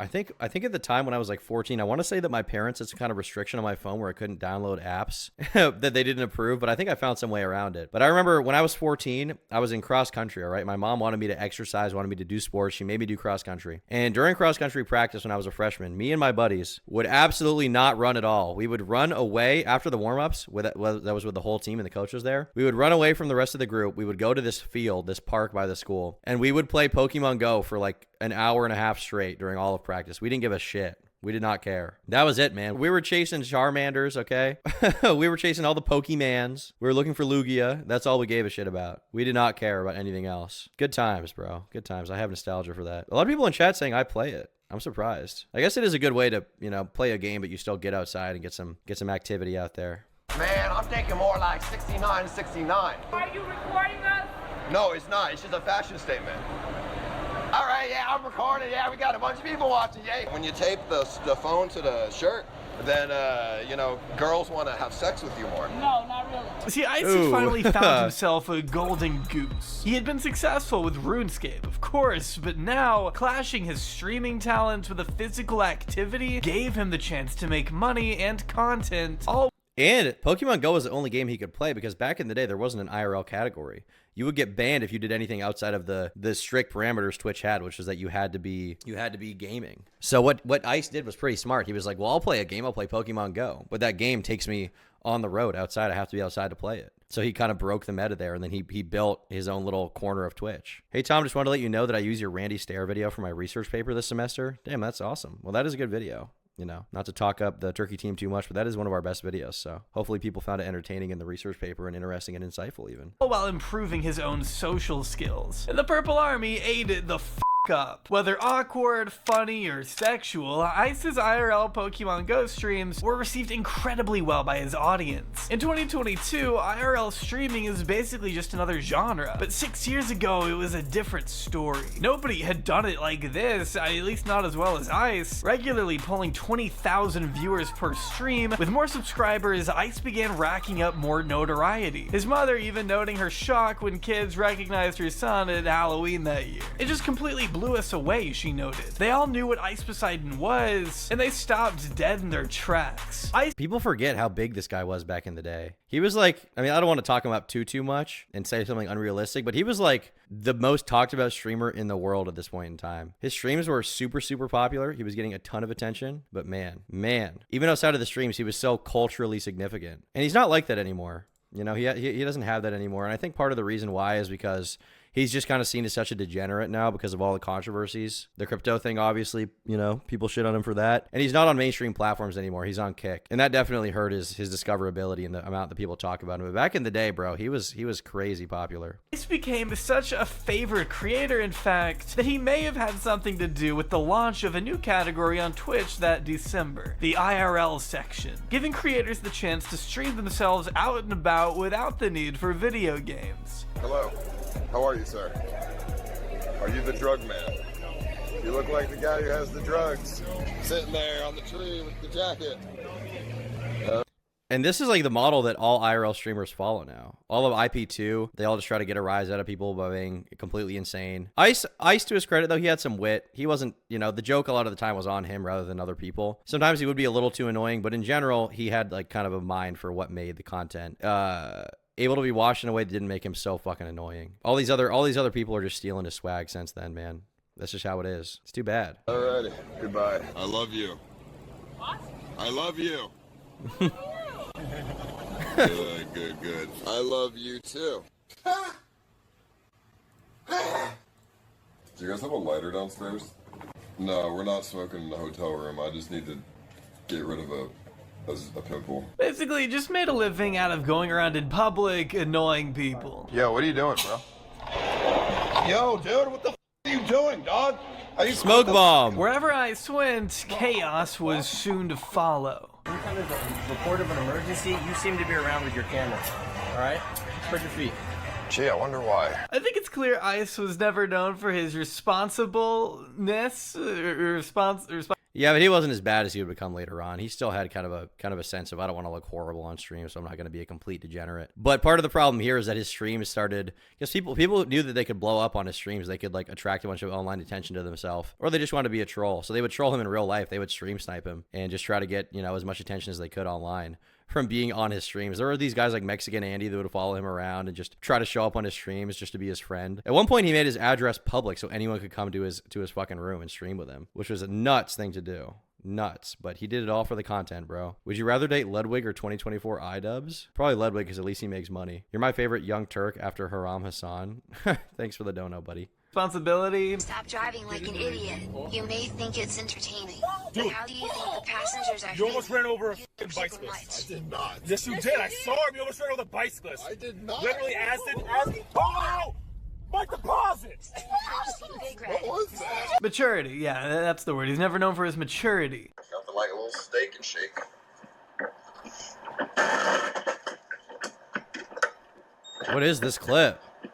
Speaker 1: I think at the time when I was like 14, I want to say that my parents had some kind of restriction on my phone where I couldn't download apps that they didn't approve, but I think I found some way around it. But I remember when I was 14, I was in cross country, all right? My mom wanted me to exercise, wanted me to do sports. She made me do cross country. And during cross country practice when I was a freshman, me and my buddies would absolutely not run at all. We would run away after the warm-ups, that was with the whole team and the coaches there. We would run away from the rest of the group. We would go to this field, this park by the school, and we would play Pokemon Go for like an hour and a half straight during all of practice. We didn't give a shit. We did not care. That was it, man. We were chasing Charmanders, okay? We were chasing all the Pokemans. We were looking for Lugia. That's all we gave a shit about. We did not care about anything else. Good times, bro. Good times. I have nostalgia for that. A lot of people in chat saying I play it. I'm surprised. I guess it is a good way to, you know, play a game, but you still get outside and get some activity out there.
Speaker 7: Man, I'm thinking more like 69 to 69.
Speaker 10: Are you recording us?
Speaker 7: No, it's not. It's just a fashion statement. All right, yeah, I'm recording. Yeah, we got a bunch of people watching. Yeah. When you tape the phone to the shirt, then, you know, girls want to have sex with you more.
Speaker 10: No, not really.
Speaker 12: See, Ice had finally found himself a golden goose. He had been successful with RuneScape, of course, but now clashing his streaming talents with a physical activity gave him the chance to make money and content all.
Speaker 1: And Pokemon Go was the only game he could play because back in the day, there wasn't an IRL category. You would get banned if you did anything outside of the strict parameters Twitch had, which was that you had to be gaming. So what Ice did was pretty smart. He was like, well, I'll play a game. I'll play Pokemon Go. But that game takes me on the road outside. I have to be outside to play it. So he kind of broke the meta there, and then he built his own little corner of Twitch. Hey, Tom, just wanted to let you know that I use your Randy Stair video for my research paper this semester. Damn, that's awesome. Well, that is a good video. You know, not to talk up the Turkey team too much, but that is one of our best videos. So hopefully people found it entertaining in the research paper and interesting and insightful even.
Speaker 12: While improving his own social skills. And the Purple Army ate it the up. Whether awkward, funny, or sexual, Ice's IRL Pokemon Go streams were received incredibly well by his audience. In 2022, IRL streaming is basically just another genre, but 6 years ago it was a different story. Nobody had done it like this, at least not as well as Ice, regularly pulling 20,000 viewers per stream. With more subscribers, Ice began racking up more notoriety. His mother even noting her shock when kids recognized her son at Halloween that year. It just completely blew us away, she noted. They all knew what Ice Poseidon was, and they stopped dead in their tracks.
Speaker 1: People forget how big this guy was back in the day. He was like, I mean, I don't want to talk him up too much and say something unrealistic, but he was like the most talked about streamer in the world at this point in time. His streams were super popular. He was getting a ton of attention, but man, even outside of the streams, he was so culturally significant. And he's not like that anymore. You know, he doesn't have that anymore. And I think part of the reason why is because he's just kind of seen as such a degenerate now because of all the controversies. The crypto thing, obviously, you know, people shit on him for that. And he's not on mainstream platforms anymore. He's on Kick. And that definitely hurt his discoverability and the amount that people talk about him. But back in the day, bro, he was crazy popular.
Speaker 12: Ice became such a favorite creator, in fact, that he may have had something to do with the launch of a new category on Twitch that December, the IRL section, giving creators the chance to stream themselves out and about without the need for video games.
Speaker 3: Hello. How are you, sir? Are you the drug man? You look like the guy who has the drugs. Sitting there on the tree with the jacket.
Speaker 1: And this is like the model that all IRL streamers follow now. All of IP2, they all just try to get a rise out of people by being completely insane. Ice, to his credit, though, he had some wit. He wasn't, you know, the joke a lot of the time was on him rather than other people. Sometimes he would be a little too annoying, but in general, he had like kind of a mind for what made the content. Able to be washed in a way that didn't make him so fucking annoying. All these other people are just stealing his swag since then, man. That's just how it is. It's too bad.
Speaker 3: Alrighty. Goodbye. I love you.
Speaker 10: What?
Speaker 3: I love you. Good. I love you too. Do you guys have a lighter downstairs? No, we're not smoking in the hotel room. I just need to get rid of a pimple.
Speaker 12: Basically, just made a living out of going around in public, annoying people.
Speaker 3: Yo, what are you doing, bro?
Speaker 7: Yo, dude, what the are you doing, dog?
Speaker 1: Smoke bomb.
Speaker 12: Wherever Ice went, chaos was soon to follow.
Speaker 16: Any kind of a report of an emergency, you seem to be around with your camera. All right? Spread your feet.
Speaker 3: Gee, I wonder why.
Speaker 12: I think it's clear Ice was never known for his responsibleness.
Speaker 1: Yeah, but he wasn't as bad as he would become later on. He still had kind of a sense of, I don't want to look horrible on stream, so I'm not going to be a complete degenerate. But part of the problem here is that his streams started, because people knew that they could blow up on his streams. They could like attract a bunch of online attention to themselves, or they just wanted to be a troll. So they would troll him in real life. They would stream snipe him and just try to get, you know, as much attention as they could online from being on his streams. There were these guys like Mexican Andy that would follow him around and just try to show up on his streams just to be his friend. At one point, he made his address public so anyone could come to his fucking room and stream with him, which was a nuts thing to do. Nuts, but he did it all for the content, bro. Would you rather date Ludwig or 2024 iDubbbz? Probably Ludwig, because at least he makes money. You're my favorite young Turk after Haram Hassan. Thanks for the dono, buddy.
Speaker 12: responsibility.
Speaker 2: Stop driving like an idiot. You may think it's entertaining. But how do you think the passengers are
Speaker 17: You almost
Speaker 2: feeling?
Speaker 17: ran over a fucking bicyclist. I did not. Yes, you did. I saw him. You almost ran over the bicyclist. I did not. Literally acid. Oh! My deposit!
Speaker 2: What was
Speaker 17: that?
Speaker 12: Maturity, yeah, that's the word. He's never known for his maturity.
Speaker 4: Nothing like a little steak and shake.
Speaker 1: What is this clip?
Speaker 4: I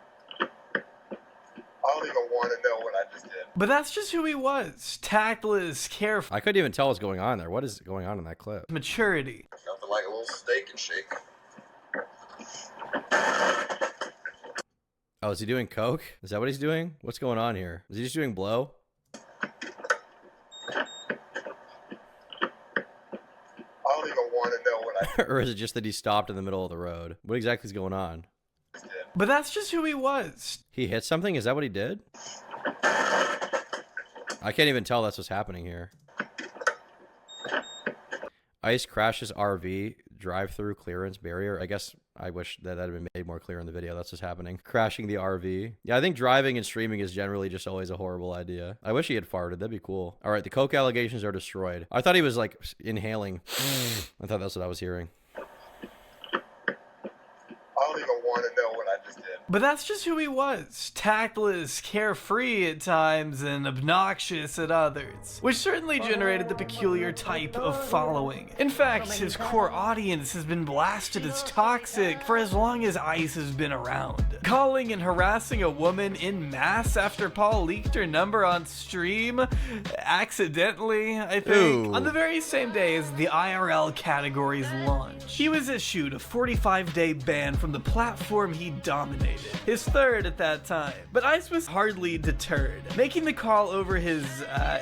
Speaker 4: don't even want to know what I just did.
Speaker 12: But that's just who he was. Tactless, careful.
Speaker 1: I couldn't even tell what's going on there. What is going on in that clip?
Speaker 12: Maturity.
Speaker 4: Nothing like a little steak and shake.
Speaker 1: Oh, is he doing coke? Is that what he's doing? What's going on here? Is he just doing blow?
Speaker 4: I don't even want to know what I
Speaker 1: Or is it just that he stopped in the middle of the road? What exactly is going on?
Speaker 12: But that's just who he was.
Speaker 1: He hit something? Is that what he did? I can't even tell that's what's happening here. Ice crashes RV, drive-through clearance barrier. I guess I wish that had been made more clear in the video. That's what's happening. Crashing the RV. Yeah, I think driving and streaming is generally just always a horrible idea. I wish he had farted. That'd be cool. All right, the coke allegations are destroyed. I thought he was like inhaling. I thought that's what I was hearing.
Speaker 4: I don't even want to know what I just did.
Speaker 12: But that's just who he was. Tactless, carefree at times, and obnoxious at others. Which certainly generated the peculiar type of following. In fact, his core audience has been blasted as toxic for as long as Ice has been around. Calling and harassing a woman in mass after Paul leaked her number on stream, accidentally, I think,
Speaker 1: Ooh.
Speaker 12: on the very same day as the IRL category's launch. He was issued a 45-day ban from the platform he dominated. His third at that time. But Ice was hardly deterred, making the call over his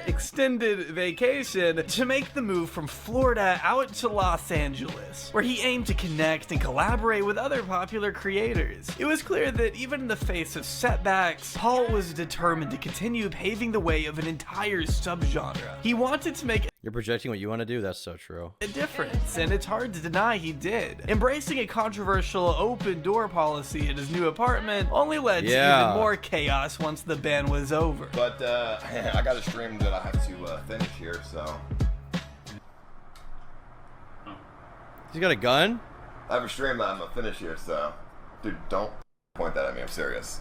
Speaker 12: extended vacation to make the move from Florida out to Los Angeles, where he aimed to connect and collaborate with other popular creators. It was clear that even in the face of setbacks, Paul was determined to continue paving the way of an entire subgenre. He wanted to make
Speaker 1: You're projecting what you want to do? That's so true.
Speaker 12: a difference, and it's hard to deny he did. Embracing a controversial open door policy at his new apartment only led to even more chaos once the ban was over.
Speaker 4: But I got a stream that I have to finish here, so.
Speaker 1: He's got a gun?
Speaker 4: I have a stream that I'm gonna finish here, so. Dude, don't point that at me, I'm serious.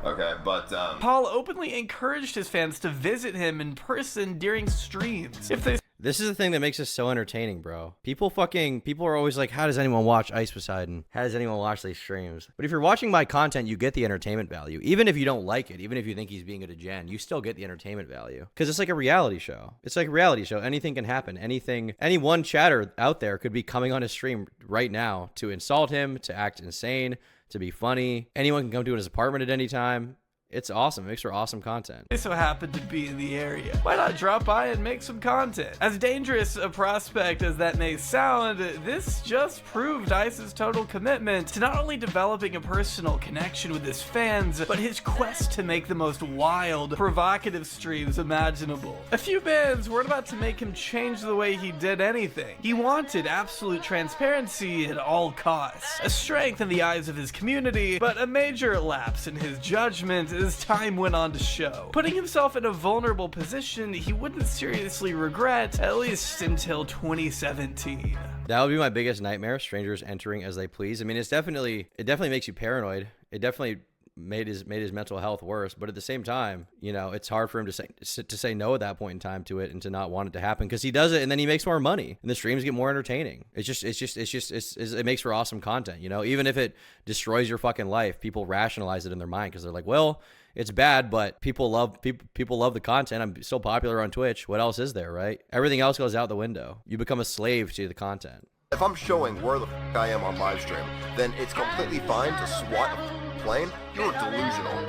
Speaker 4: Okay, but
Speaker 12: Paul openly encouraged his fans to visit him in person during streams.
Speaker 1: This is the thing that makes us so entertaining, bro. People are always like, how does anyone watch Ice Poseidon? How does anyone watch these streams? But if you're watching my content, you get the entertainment value. Even if you don't like it, even if you think he's being a degen, you still get the entertainment value. Because it's like a reality show. It's like a reality show. Anything can happen. Any one chatter out there could be coming on his stream right now to insult him, to act insane, to be funny. Anyone can come to his apartment at any time. It's awesome. It makes for awesome content.
Speaker 12: They so happen to be in the area. Why not drop by and make some content? As dangerous a prospect as that may sound, this just proved Ice's total commitment to not only developing a personal connection with his fans, but his quest to make the most wild, provocative streams imaginable. A few bands weren't about to make him change the way he did anything. He wanted absolute transparency at all costs, a strength in the eyes of his community, but a major lapse in his judgment as time went on to show, putting himself in a vulnerable position he wouldn't seriously regret, at least until 2017.
Speaker 1: That would be my biggest nightmare, strangers entering as they please. I mean, it definitely makes you paranoid. It definitely made his mental health worse, but at the same time, you know, it's hard for him to say no at that point in time to it and to not want it to happen, because he does it and then he makes more money and the streams get more entertaining. It makes for awesome content, you know. Even if it destroys your fucking life, people rationalize it in their mind because they're like, well, it's bad, but people love the content. I'm so popular on Twitch. What else is there, right? Everything else goes out the window. You become a slave to the content.
Speaker 4: if I'm showing where the I am on live stream, then it's completely fine to swat a plane. You're delusional.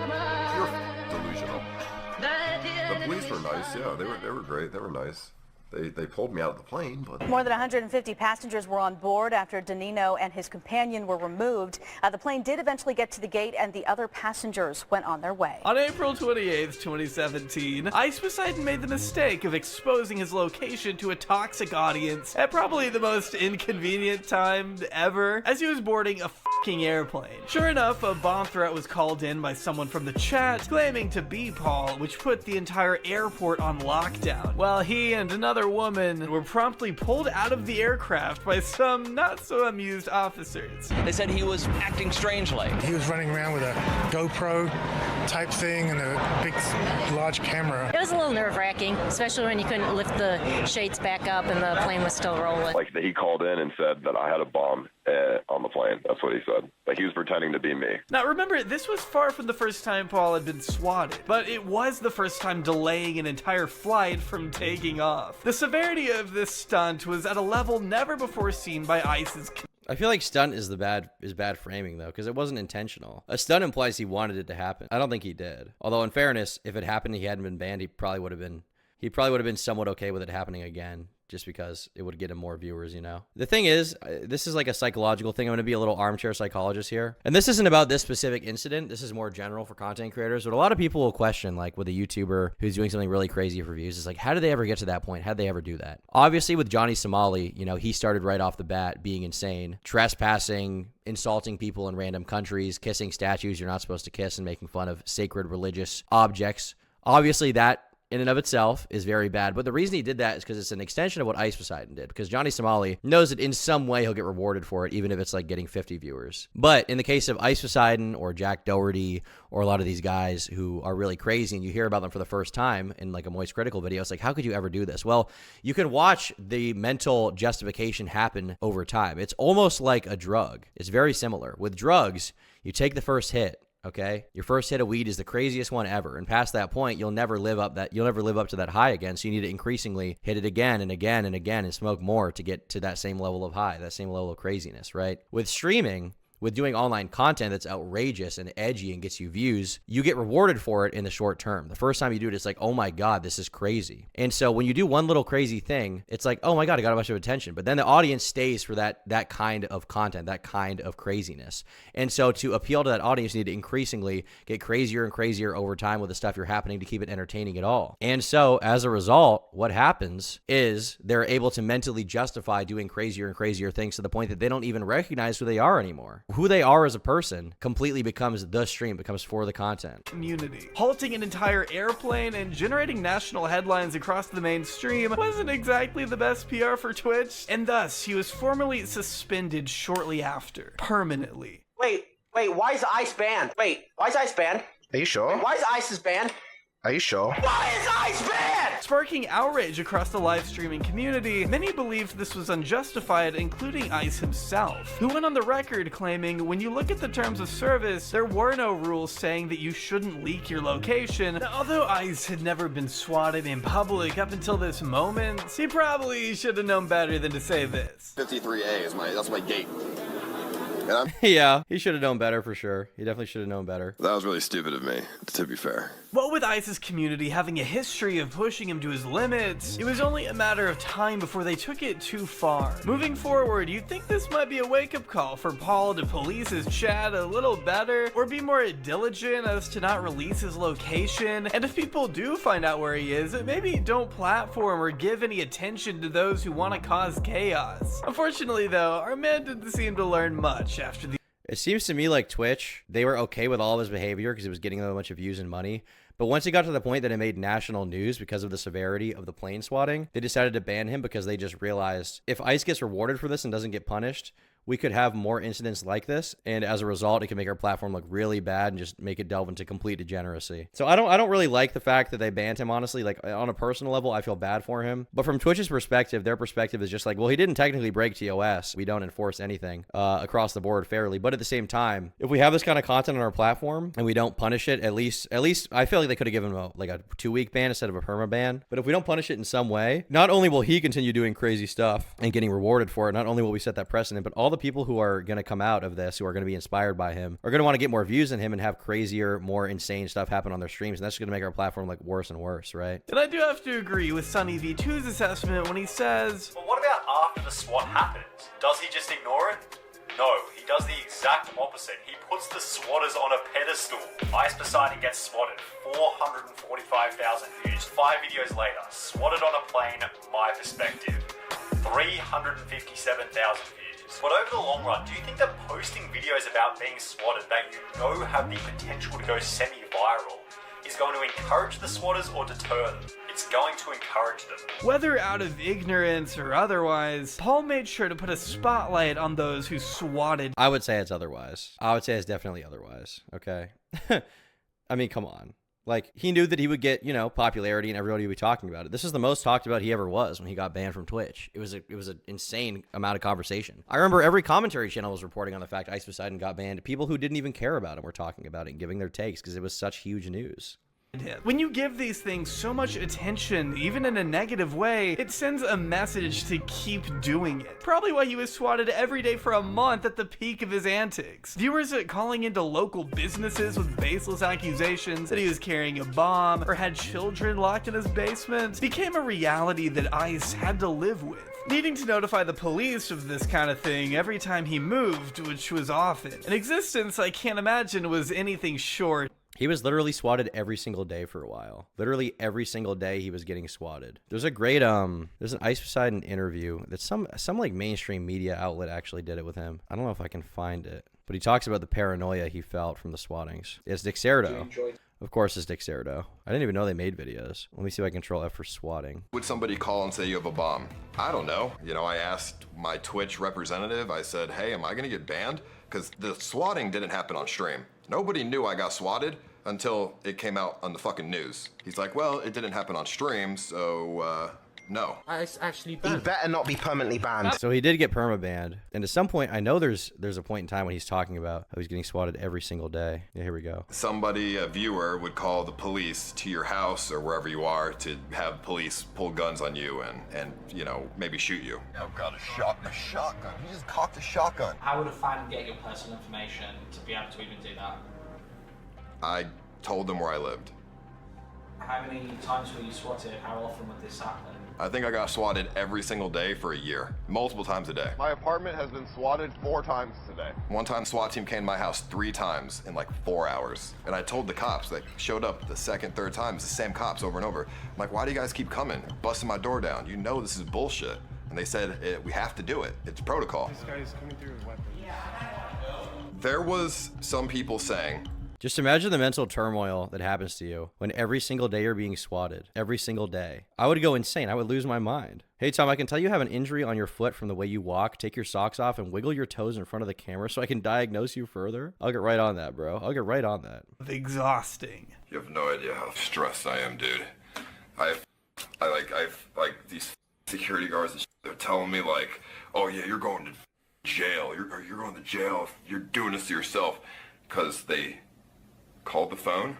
Speaker 4: You're delusional. The police were nice, yeah. They were great. They were nice. They pulled me out of the plane, but...
Speaker 18: More than 150 passengers were on board after Danino and his companion were removed. The plane did eventually get to the gate and the other passengers went on their way.
Speaker 12: On April 28th, 2017, Ice Poseidon made the mistake of exposing his location to a toxic audience at probably the most inconvenient time ever, as he was boarding a f***ing airplane. Sure enough, a bomb threat was called in by someone from the chat claiming to be Paul, which put the entire airport on lockdown, while he and another woman were promptly pulled out of the aircraft by some not so amused officers.
Speaker 5: They said he was acting strangely.
Speaker 19: He was running around with a GoPro type thing and a big, large camera.
Speaker 20: It was a little nerve-wracking, especially when you couldn't lift the shades back up and the plane was still rolling.
Speaker 3: Like, he called in and said that I had a bomb on the plane. That's what he said. Like, he was pretending to be me.
Speaker 12: Now remember, this was far from the first time Paul had been swatted, but it was the first time delaying an entire flight from taking off. The severity of this stunt was at a level never before seen by ICE's.
Speaker 1: I feel like stunt is bad framing though, because it wasn't intentional. A stunt implies he wanted it to happen. I don't think he did. Although in fairness, if it happened and he hadn't been banned, he probably would have been somewhat okay with it happening again, just because it would get him more viewers, you know? The thing is, this is like a psychological thing. I'm going to be a little armchair psychologist here. And this isn't about this specific incident. This is more general for content creators. But a lot of people will question, like with a YouTuber who's doing something really crazy for views, it's like, how did they ever get to that point? How did they ever do that? Obviously, with Johnny Somali, you know, he started right off the bat being insane, trespassing, insulting people in random countries, kissing statues you're not supposed to kiss, and making fun of sacred religious objects. Obviously, that in and of itself is very bad, but the reason he did that is because it's an extension of what Ice Poseidon did, because Johnny Somali knows that in some way he'll get rewarded for it, even if it's like getting 50 viewers. But in the case of Ice Poseidon or Jack Doherty or a lot of these guys who are really crazy and you hear about them for the first time in like a Moist Critical video, it's like, how could you ever do this? Well, you can watch the mental justification happen over time. It's almost like a drug. It's very similar. With drugs, you take the first hit. Okay, your first hit of weed is the craziest one ever, and past that point, you'll never live up to that high again. So you need to increasingly hit it again and again and again and smoke more to get to that same level of high, that same level of craziness, right? With streaming, with doing online content that's outrageous and edgy and gets you views, you get rewarded for it in the short term. The first time you do it, it's like, oh my God, this is crazy. And so when you do one little crazy thing, it's like, oh my God, I got a bunch of attention. But then the audience stays for that kind of content, that kind of craziness. And so to appeal to that audience, you need to increasingly get crazier and crazier over time with the stuff you're happening to keep it entertaining at all. And so as a result, what happens is they're able to mentally justify doing crazier and crazier things to the point that they don't even recognize who they are anymore. Who they are as a person completely becomes the stream, becomes for the content.
Speaker 12: Community. Halting an entire airplane and generating national headlines across the mainstream wasn't exactly the best PR for Twitch, and thus he was formally suspended shortly after, permanently.
Speaker 21: Wait, why is Ice banned? Why is Ice banned?
Speaker 22: Are you sure?
Speaker 21: Why is Ice banned?
Speaker 22: Are you sure?
Speaker 21: Why is Ice banned?
Speaker 12: Sparking outrage across the live streaming community, many believed this was unjustified, including Ice himself, who went on the record claiming, when you look at the terms of service, there were no rules saying that you shouldn't leak your location. Now, although Ice had never been swatted in public up until this moment, he probably should have known better than to say this.
Speaker 4: 53A is that's my gate.
Speaker 1: Yeah, he should have known better for sure. He definitely should have known better.
Speaker 4: That was really stupid of me, to be fair.
Speaker 12: What with Ice's community having a history of pushing him to his limits, it was only a matter of time before they took it too far. Moving forward, you think this might be a wake-up call for Paul to police his chat a little better, or be more diligent as to not release his location, and if people do find out where he is, maybe don't platform or give any attention to those who want to cause chaos. Unfortunately though, our man didn't seem to learn much after the—
Speaker 1: It seems to me like Twitch, they were okay with all of his behavior because it was getting them a bunch of views and money. But once it got to the point that it made national news because of the severity of the plane swatting, they decided to ban him because they just realized if Ice gets rewarded for this and doesn't get punished, we could have more incidents like this, and as a result, it can make our platform look really bad and just make it delve into complete degeneracy. So I don't really like the fact that they banned him, honestly. Like, on a personal level, I feel bad for him. But from Twitch's perspective, their perspective is just like, well, he didn't technically break TOS. We don't enforce anything across the board fairly. But at the same time, if we have this kind of content on our platform and we don't punish it, at least I feel like they could have given him a 2-week ban instead of a perma ban. But if we don't punish it in some way, not only will he continue doing crazy stuff and getting rewarded for it, not only will we set that precedent, but all the people who are going to come out of this, who are going to be inspired by him, are going to want to get more views than him and have crazier, more insane stuff happen on their streams. And that's going to make our platform like worse and worse, right?
Speaker 12: And I do have to agree with Sunny V2's assessment when he says,
Speaker 23: well, what about after the swat happens? Does he just ignore it? No, he does the exact opposite. He puts the swatters on a pedestal. Ice Poseidon gets swatted, 445,000 views. 5 videos later, swatted on a plane, my perspective, 357,000 views. pages. But over the long run, do you think that posting videos about being swatted that you know have the potential to go semi-viral is going to encourage the swatters or deter them? It's going to encourage them.
Speaker 12: Whether out of ignorance or otherwise, Paul made sure to put a spotlight on those who swatted.
Speaker 1: I would say it's otherwise. I would say it's definitely otherwise. Okay. I mean, come on. Like, he knew that he would get, you know, popularity and everybody would be talking about it. This is the most talked about he ever was when he got banned from Twitch. It was an insane amount of conversation. I remember every commentary channel was reporting on the fact Ice Poseidon got banned. People who didn't even care about him were talking about it and giving their takes because it was such huge news.
Speaker 12: When you give these things so much attention, even in a negative way, it sends a message to keep doing it. Probably why he was swatted every day for a month at the peak of his antics. Viewers calling into local businesses with baseless accusations that he was carrying a bomb or had children locked in his basement became a reality that Ice had to live with. Needing to notify the police of this kind of thing every time he moved, which was often. An existence I can't imagine was anything short.
Speaker 1: He was literally swatted every single day for a while. Literally every single day he was getting swatted. There's a great there's an Ice Poseidon interview that some like mainstream media outlet actually did it with him. I don't know if I can find it, but he talks about the paranoia he felt from the swattings. It's Dexerto. Of course, it's Dexerto. I didn't even know they made videos. Let me see if I control F for swatting.
Speaker 4: Would somebody call and say you have a bomb? I don't know. You know, I asked my Twitch representative, I said, hey, am I gonna get banned? Because the swatting didn't happen on stream. Nobody knew I got swatted until it came out on the fucking news. He's like, well, it didn't happen on stream, so, no.
Speaker 21: It's actually banned. He better not be permanently banned.
Speaker 1: So he did get perma-banned. And at some point, I know there's a point in time when he's talking about how he's getting swatted every single day. Yeah, here we go.
Speaker 4: Somebody, a viewer, would call the police to your house or wherever you are to have police pull guns on you and you know, maybe shoot you.
Speaker 7: I've got a shotgun. He just cocked a shotgun.
Speaker 8: How would a fan get your personal information to be able to even do that?
Speaker 4: I told them where I lived.
Speaker 8: How many times were you swatted? How often would this happen?
Speaker 4: I think I got swatted every single day for a year, multiple times a day.
Speaker 7: My apartment has been swatted 4 times today.
Speaker 4: One time SWAT team came to my house 3 times in like 4 hours. And I told the cops, they showed up the second, third time, it's the same cops over and over. I'm like, why do you guys keep coming, busting my door down? You know this is bullshit. And they said, we have to do it. It's protocol.
Speaker 19: This guy is coming through with weapons.
Speaker 4: There was some people saying,
Speaker 1: just imagine the mental turmoil that happens to you when every single day you're being swatted. Every single day. I would go insane. I would lose my mind. Hey, Tom, I can tell you have an injury on your foot from the way you walk. Take your socks off and wiggle your toes in front of the camera so I can diagnose you further. I'll get right on that, bro. I'll get right on that.
Speaker 12: Exhausting.
Speaker 4: you have no idea how stressed I am, dude. I've these security guards and shit, they're telling me like, oh yeah, you're going to jail. You're going to jail if you're doing this to yourself. Because they called the phone,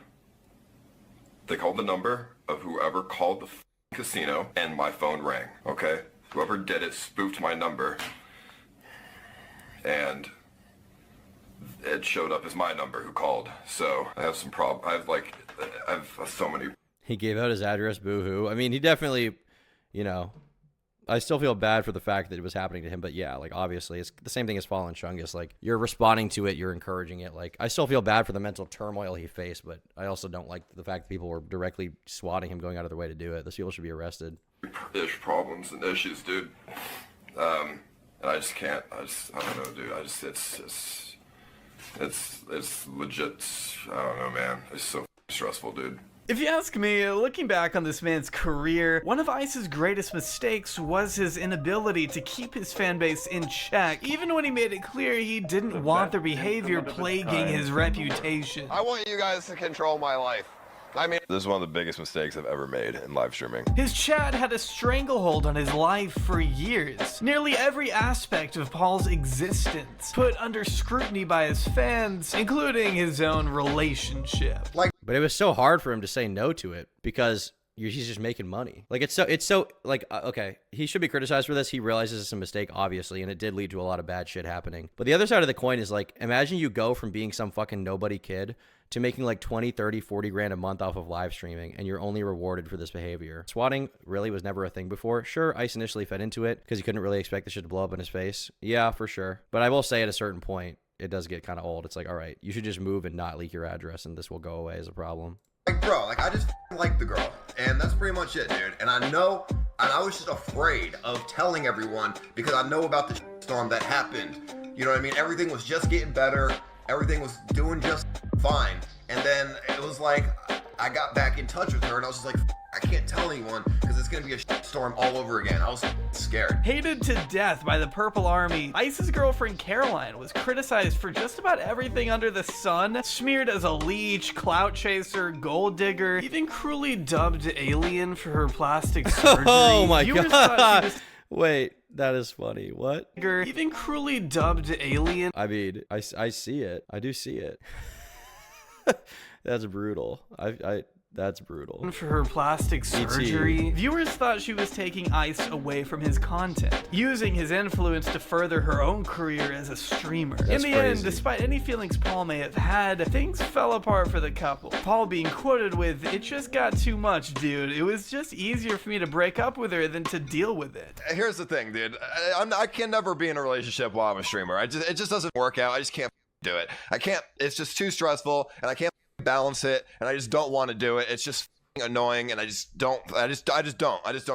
Speaker 4: they called the number of whoever called the casino, and my phone rang, okay? Whoever did it spoofed my number, and it showed up as my number who called. So I have some I have so many.
Speaker 1: He gave out his address, boo-hoo. I mean, he definitely, you know, I still feel bad for the fact that it was happening to him, but yeah, like, obviously, it's the same thing as Fallen Chungus. Like, you're responding to it, you're encouraging it. Like, I still feel bad for the mental turmoil he faced, but I also don't like the fact that people were directly swatting him, going out of their way to do it. Those people should be arrested.
Speaker 4: There's problems and issues, dude. And I just can't, I don't know, dude. It's legit, I don't know, man. It's so stressful, dude.
Speaker 12: If you ask me, looking back on this man's career, one of Ice's greatest mistakes was his inability to keep his fanbase in check, even when he made it clear he didn't want their behavior plaguing his reputation.
Speaker 7: I want you guys to control my life. I mean,
Speaker 4: this is one of the biggest mistakes I've ever made in live streaming.
Speaker 12: His chat had a stranglehold on his life for years. Nearly every aspect of Paul's existence put under scrutiny by his fans, including his own relationship.
Speaker 1: But it was so hard for him to say no to it because he's just making money. Like, it's so like, okay, he should be criticized for this. He realizes it's a mistake, obviously, and it did lead to a lot of bad shit happening. But the other side of the coin is, like, imagine you go from being some fucking nobody kid to making like 20, 30, 40 grand a month off of live streaming, and you're only rewarded for this behavior. Swatting really was never a thing before. Sure, Ice initially fed into it because he couldn't really expect the shit to blow up in his face. Yeah, for sure. But I will say at a certain point, it does get kind of old. It's like, all right, you should just move and not leak your address, and this will go away as a problem.
Speaker 7: like, bro, like, I just like the girl, and that's pretty much it, dude. And I know, and I was just afraid of telling everyone because I know about the storm that happened. You know what I mean? Everything was just getting better. Everything was doing just fine. And then it was like, I got back in touch with her and I was just like, I can't tell anyone because it's going to be a storm all over again. I was scared.
Speaker 12: Hated to death by the Purple Army, Ice's girlfriend Caroline was criticized for just about everything under the sun, smeared as a leech, clout chaser, gold digger, even cruelly dubbed alien for her plastic surgery.
Speaker 1: Oh my
Speaker 12: Viewers thought
Speaker 1: god.
Speaker 12: she was
Speaker 1: Wait, that is funny. What?
Speaker 12: even cruelly dubbed alien.
Speaker 1: I mean, I see it. I do see it. That's brutal. That's brutal.
Speaker 12: For her plastic surgery. Viewers thought she was taking Ice away from his content, using his influence to further her own career as a streamer. In the end, despite any feelings Paul may have had, things fell apart for the couple. Paul being quoted with, "It just got too much, dude. It was just easier for me to break up with her than to deal with it."
Speaker 7: Here's the thing, dude. I can never be in a relationship while I'm a streamer. It just doesn't work out. I just can't do it. I can't. It's just too stressful, and I can't balance it, and I just don't want to do it. It's just annoying, and I just don't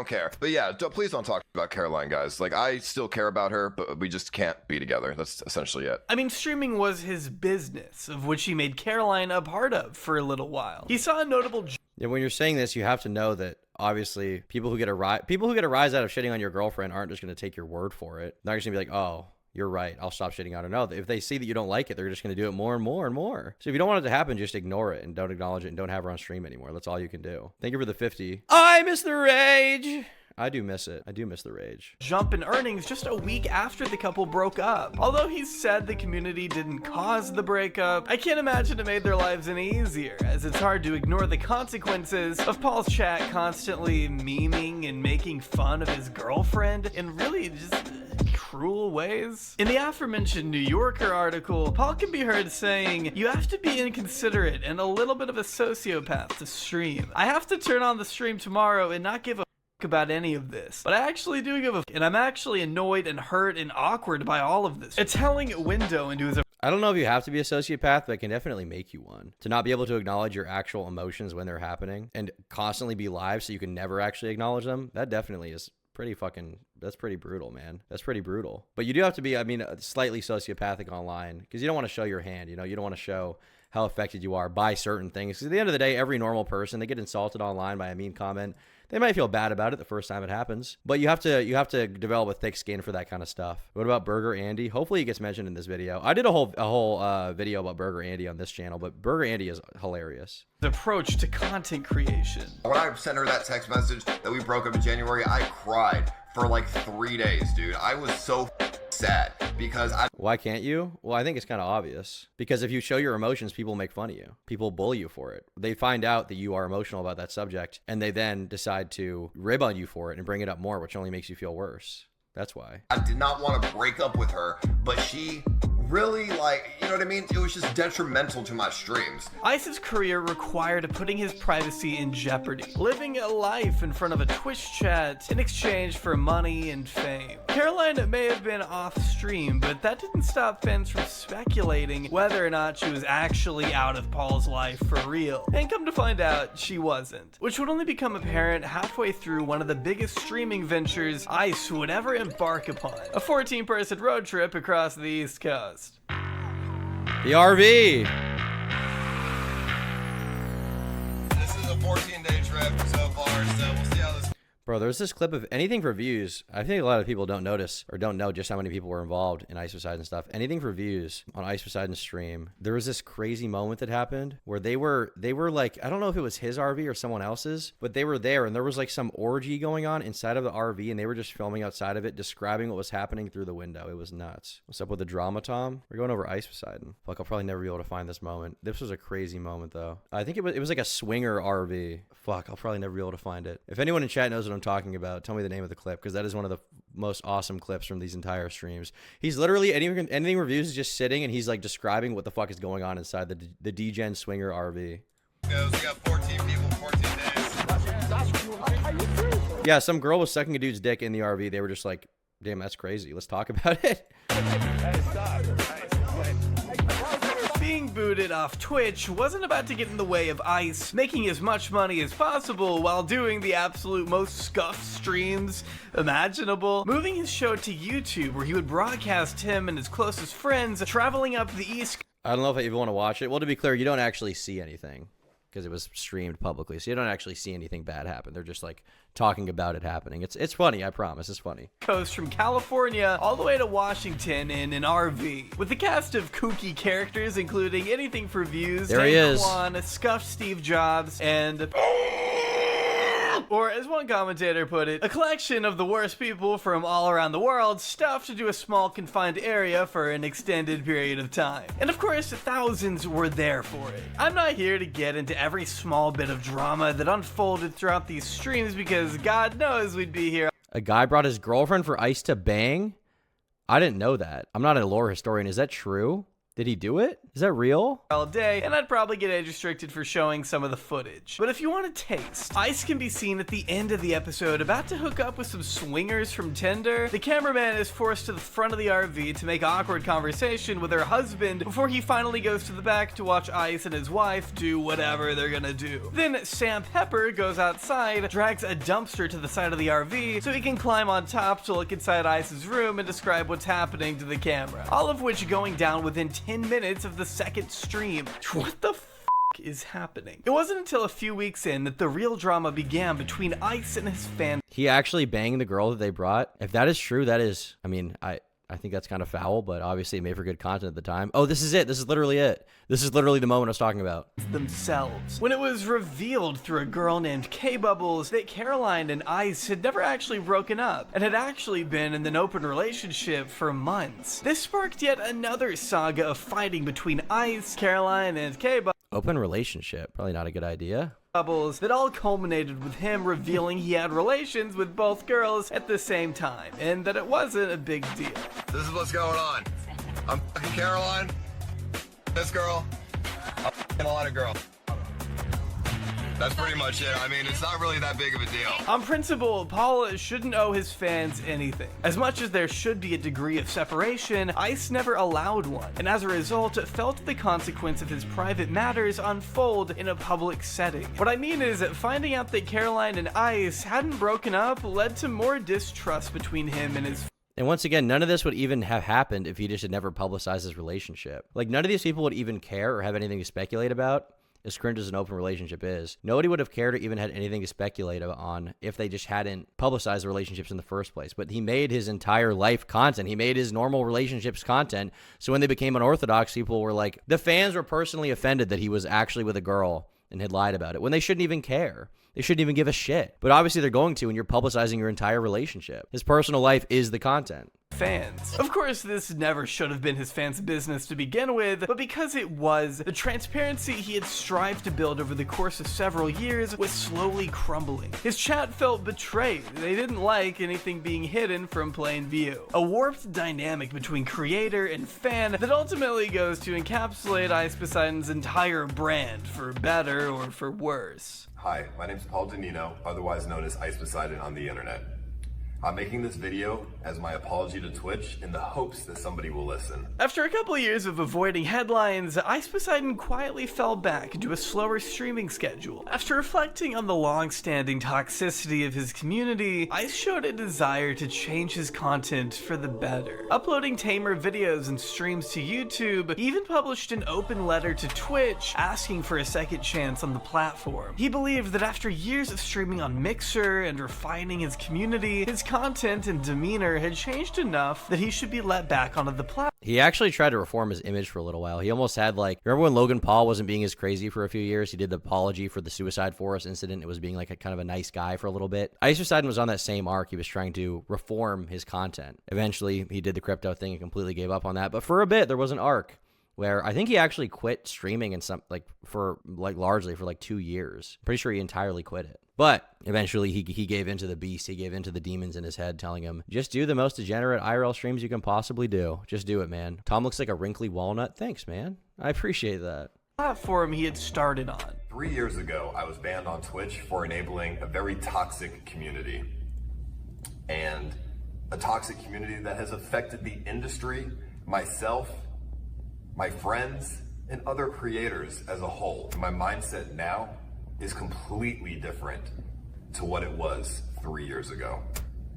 Speaker 7: care. But yeah, please don't talk about Caroline, guys. Like, I still care about her, but we just can't be together. That's essentially it.
Speaker 12: I mean, streaming was his business, of which he made Caroline a part of for a little while. He saw a notable
Speaker 1: Yeah, when you're saying this, you have to know that obviously people who get a rise out of shitting on your girlfriend aren't just going to take your word for it. They're just going to be like, "Oh, you're right, I'll stop shitting on her." No, if they see that you don't like it, they're just going to do it more and more and more. So if you don't want it to happen, just ignore it and don't acknowledge it and don't have her on stream anymore. That's all you can do. Thank you for the 50. I miss the rage. I do miss it. I do miss the rage.
Speaker 12: Jump in earnings just a week after the couple broke up. Although he said the community didn't cause the breakup, I can't imagine it made their lives any easier, as it's hard to ignore the consequences of Paul's chat constantly memeing and making fun of his girlfriend in really just cruel ways. In the aforementioned New Yorker article, Paul can be heard saying, "You have to be inconsiderate and a little bit of a sociopath to stream. I have to turn on the stream tomorrow and not give a about any of this, but I actually do give a and I'm actually annoyed and hurt and awkward by all of this." A telling window into his
Speaker 1: I don't know if you have to be a sociopath, but it can definitely make you one. To not be able to acknowledge your actual emotions when they're happening and constantly be live so you can never actually acknowledge them, that definitely is that's pretty brutal, man. That's pretty brutal. But you do have to be, I mean, slightly sociopathic online because you don't want to show your hand, you know, you don't want to show how affected you are by certain things. Because at the end of the day, every normal person, they get insulted online by a mean comment. They might feel bad about it the first time it happens, but you have to develop a thick skin for that kind of stuff. What about Burger Andy? Hopefully he gets mentioned in this video. I did a whole video about Burger Andy on this channel, but Burger Andy is hilarious.
Speaker 12: Approach to content creation.
Speaker 7: When I sent her that text message that we broke up in January, I cried for like 3 days, dude. I was so sad because
Speaker 1: Why can't you? Well, I think it's kind of obvious. Because if you show your emotions, people make fun of you. People bully you for it. They find out that you are emotional about that subject, and they then decide to rib on you for it and bring it up more, which only makes you feel worse. That's why.
Speaker 7: I did not want to break up with her, but she really, like, you know what I mean? It was just detrimental to my streams.
Speaker 12: Ice's career required putting his privacy in jeopardy, living a life in front of a Twitch chat in exchange for money and fame. Caroline may have been off stream, but that didn't stop fans from speculating whether or not she was actually out of Paul's life for real. And come to find out, she wasn't, which would only become apparent halfway through one of the biggest streaming ventures Ice would ever embark upon, a 14-person road trip across the East Coast.
Speaker 1: The RV.
Speaker 7: This is a 14-day trip so far, so we'll see how this.
Speaker 1: Bro, there's this clip of anything for views. I think a lot of people don't notice or don't know just how many people were involved in Ice Poseidon stuff. Anything for views on Ice Poseidon's stream. There was this crazy moment that happened where they were like, I don't know if it was his RV or someone else's, but they were there and there was like some orgy going on inside of the RV and they were just filming outside of it, describing what was happening through the window. It was nuts. What's up with the drama, Tom? We're going over Ice Poseidon. Fuck, I'll probably never be able to find this moment. This was a crazy moment though. I think it was like a swinger RV. Fuck, I'll probably never be able to find it. If anyone in chat knows what I'm talking about, tell me the name of the clip, because that is one of the most awesome clips from these entire streams. He's literally, anything reviews is just sitting and he's like describing what the fuck is going on inside the D-Gen swinger RV.
Speaker 7: We got 14 people, 14 days.
Speaker 1: Yeah, some girl was sucking a dude's dick in the RV. They were just like, damn, that's crazy. Let's talk about it.
Speaker 12: Being booted it off Twitch wasn't about to get in the way of Ice making as much money as possible while doing the absolute most scuffed streams imaginable, moving his show to YouTube where he would broadcast him and his closest friends traveling up the East.
Speaker 1: I don't know if I even want to watch it. Well, to be clear, you don't actually see anything because it was streamed publicly, so you don't actually see anything bad happen. They're just like talking about it happening. It's funny, I promise. It's funny.
Speaker 12: Coast from California all the way to Washington in an RV with a cast of kooky characters, including anything for views.
Speaker 1: There he is.
Speaker 12: Quan, scuffed Steve Jobs, and or as one commentator put it, a collection of the worst people from all around the world stuffed into a small confined area for an extended period of time. And of course, thousands were there for it. I'm not here to get into every small bit of drama that unfolded throughout these streams because God knows we'd be here.
Speaker 1: A guy brought his girlfriend for Ice to bang? I didn't know that. I'm not a lore historian. Is that true? Did he do it? Is that real?
Speaker 12: All day, and I'd probably get age restricted for showing some of the footage. But if you want a taste, Ice can be seen at the end of the episode about to hook up with some swingers from Tinder. The cameraman is forced to the front of the RV to make awkward conversation with her husband before he finally goes to the back to watch Ice and his wife do whatever they're gonna do. Then Sam Pepper goes outside, drags a dumpster to the side of the RV so he can climb on top to look inside Ice's room and describe what's happening to the camera. All of which going down within 10 minutes of the second stream. What the is happening? It wasn't until a few weeks in that the real drama began between Ice and his fans.
Speaker 1: He actually banged the girl that they brought. If that is true, that is, I mean, I think that's kind of foul, but obviously it made for good content at the time. Oh, this is it. This is literally it. This is literally the moment I was talking about.
Speaker 12: Themselves. When it was revealed through a girl named K-Bubbles that Caroline and Ice had never actually broken up and had actually been in an open relationship for months. This sparked yet another saga of fighting between Ice, Caroline, and K-Bubbles.
Speaker 1: Open relationship. Probably not a good idea.
Speaker 12: That all culminated with him revealing he had relations with both girls at the same time, and that it wasn't a big deal.
Speaker 7: This is what's going on. I'm fucking Caroline. This girl. I'm fucking a lot of girls. That's pretty much it. I mean, it's not really that big of a deal.
Speaker 12: On principle, Paul shouldn't owe his fans anything. As much as there should be a degree of separation, Ice never allowed one, and as a result, felt the consequence of his private matters unfold in a public setting. What I mean is that finding out that Caroline and Ice hadn't broken up led to more distrust between him and his.
Speaker 1: And once again, none of this would even have happened if he just had never publicized his relationship. Like, none of these people would even care or have anything to speculate about. As cringe as an open relationship is, nobody would have cared or even had anything to speculate on if they just hadn't publicized the relationships in the first place. But he made his entire life content. He made his normal relationships content. So when they became unorthodox, people were like, the fans were personally offended that he was actually with a girl and had lied about it when they shouldn't even care. They shouldn't even give a shit. But obviously they're going to when you're publicizing your entire relationship. His personal life is the content.
Speaker 12: Fans. Of course, this never should have been his fans' business to begin with, but because it was, the transparency he had strived to build over the course of several years was slowly crumbling. His chat felt betrayed. They didn't like anything being hidden from plain view. A warped dynamic between creator and fan that ultimately goes to encapsulate Ice Poseidon's entire brand, for better or for worse.
Speaker 3: Hi, my name is Paul Danino, otherwise known as Ice Poseidon on the internet. I'm making this video as my apology to Twitch in the hopes that somebody will listen.
Speaker 12: After a couple of years of avoiding headlines, Ice Poseidon quietly fell back into a slower streaming schedule. After reflecting on the long-standing toxicity of his community, Ice showed a desire to change his content for the better. Uploading tamer videos and streams to YouTube, he even published an open letter to Twitch asking for a second chance on the platform. He believed that after years of streaming on Mixer and refining his community, his content and demeanor had changed enough that he should be let back onto the platform.
Speaker 1: He actually tried to reform his image for a little while. He almost had, like, remember when Logan Paul wasn't being as crazy for a few years? He did the apology for the Suicide Forest incident. It was being like a kind of a nice guy for a little bit. Ice Poseidon was on that same arc. He was trying to reform his content. Eventually, he did the crypto thing and completely gave up on that. But for a bit, there was an arc where I think he actually quit streaming and largely for 2 years. Pretty sure he entirely quit it. But eventually he gave into the beast. He gave into the demons in his head, telling him, just do the most degenerate IRL streams you can possibly do. Just do it, man. Tom looks like a wrinkly walnut. Thanks, man. I appreciate that.
Speaker 12: Platform he had started on.
Speaker 3: 3 years ago, I was banned on Twitch for enabling a very toxic community. And a toxic community that has affected the industry, myself, my friends, and other creators as a whole. My mindset now is completely different to what it was 3 years ago.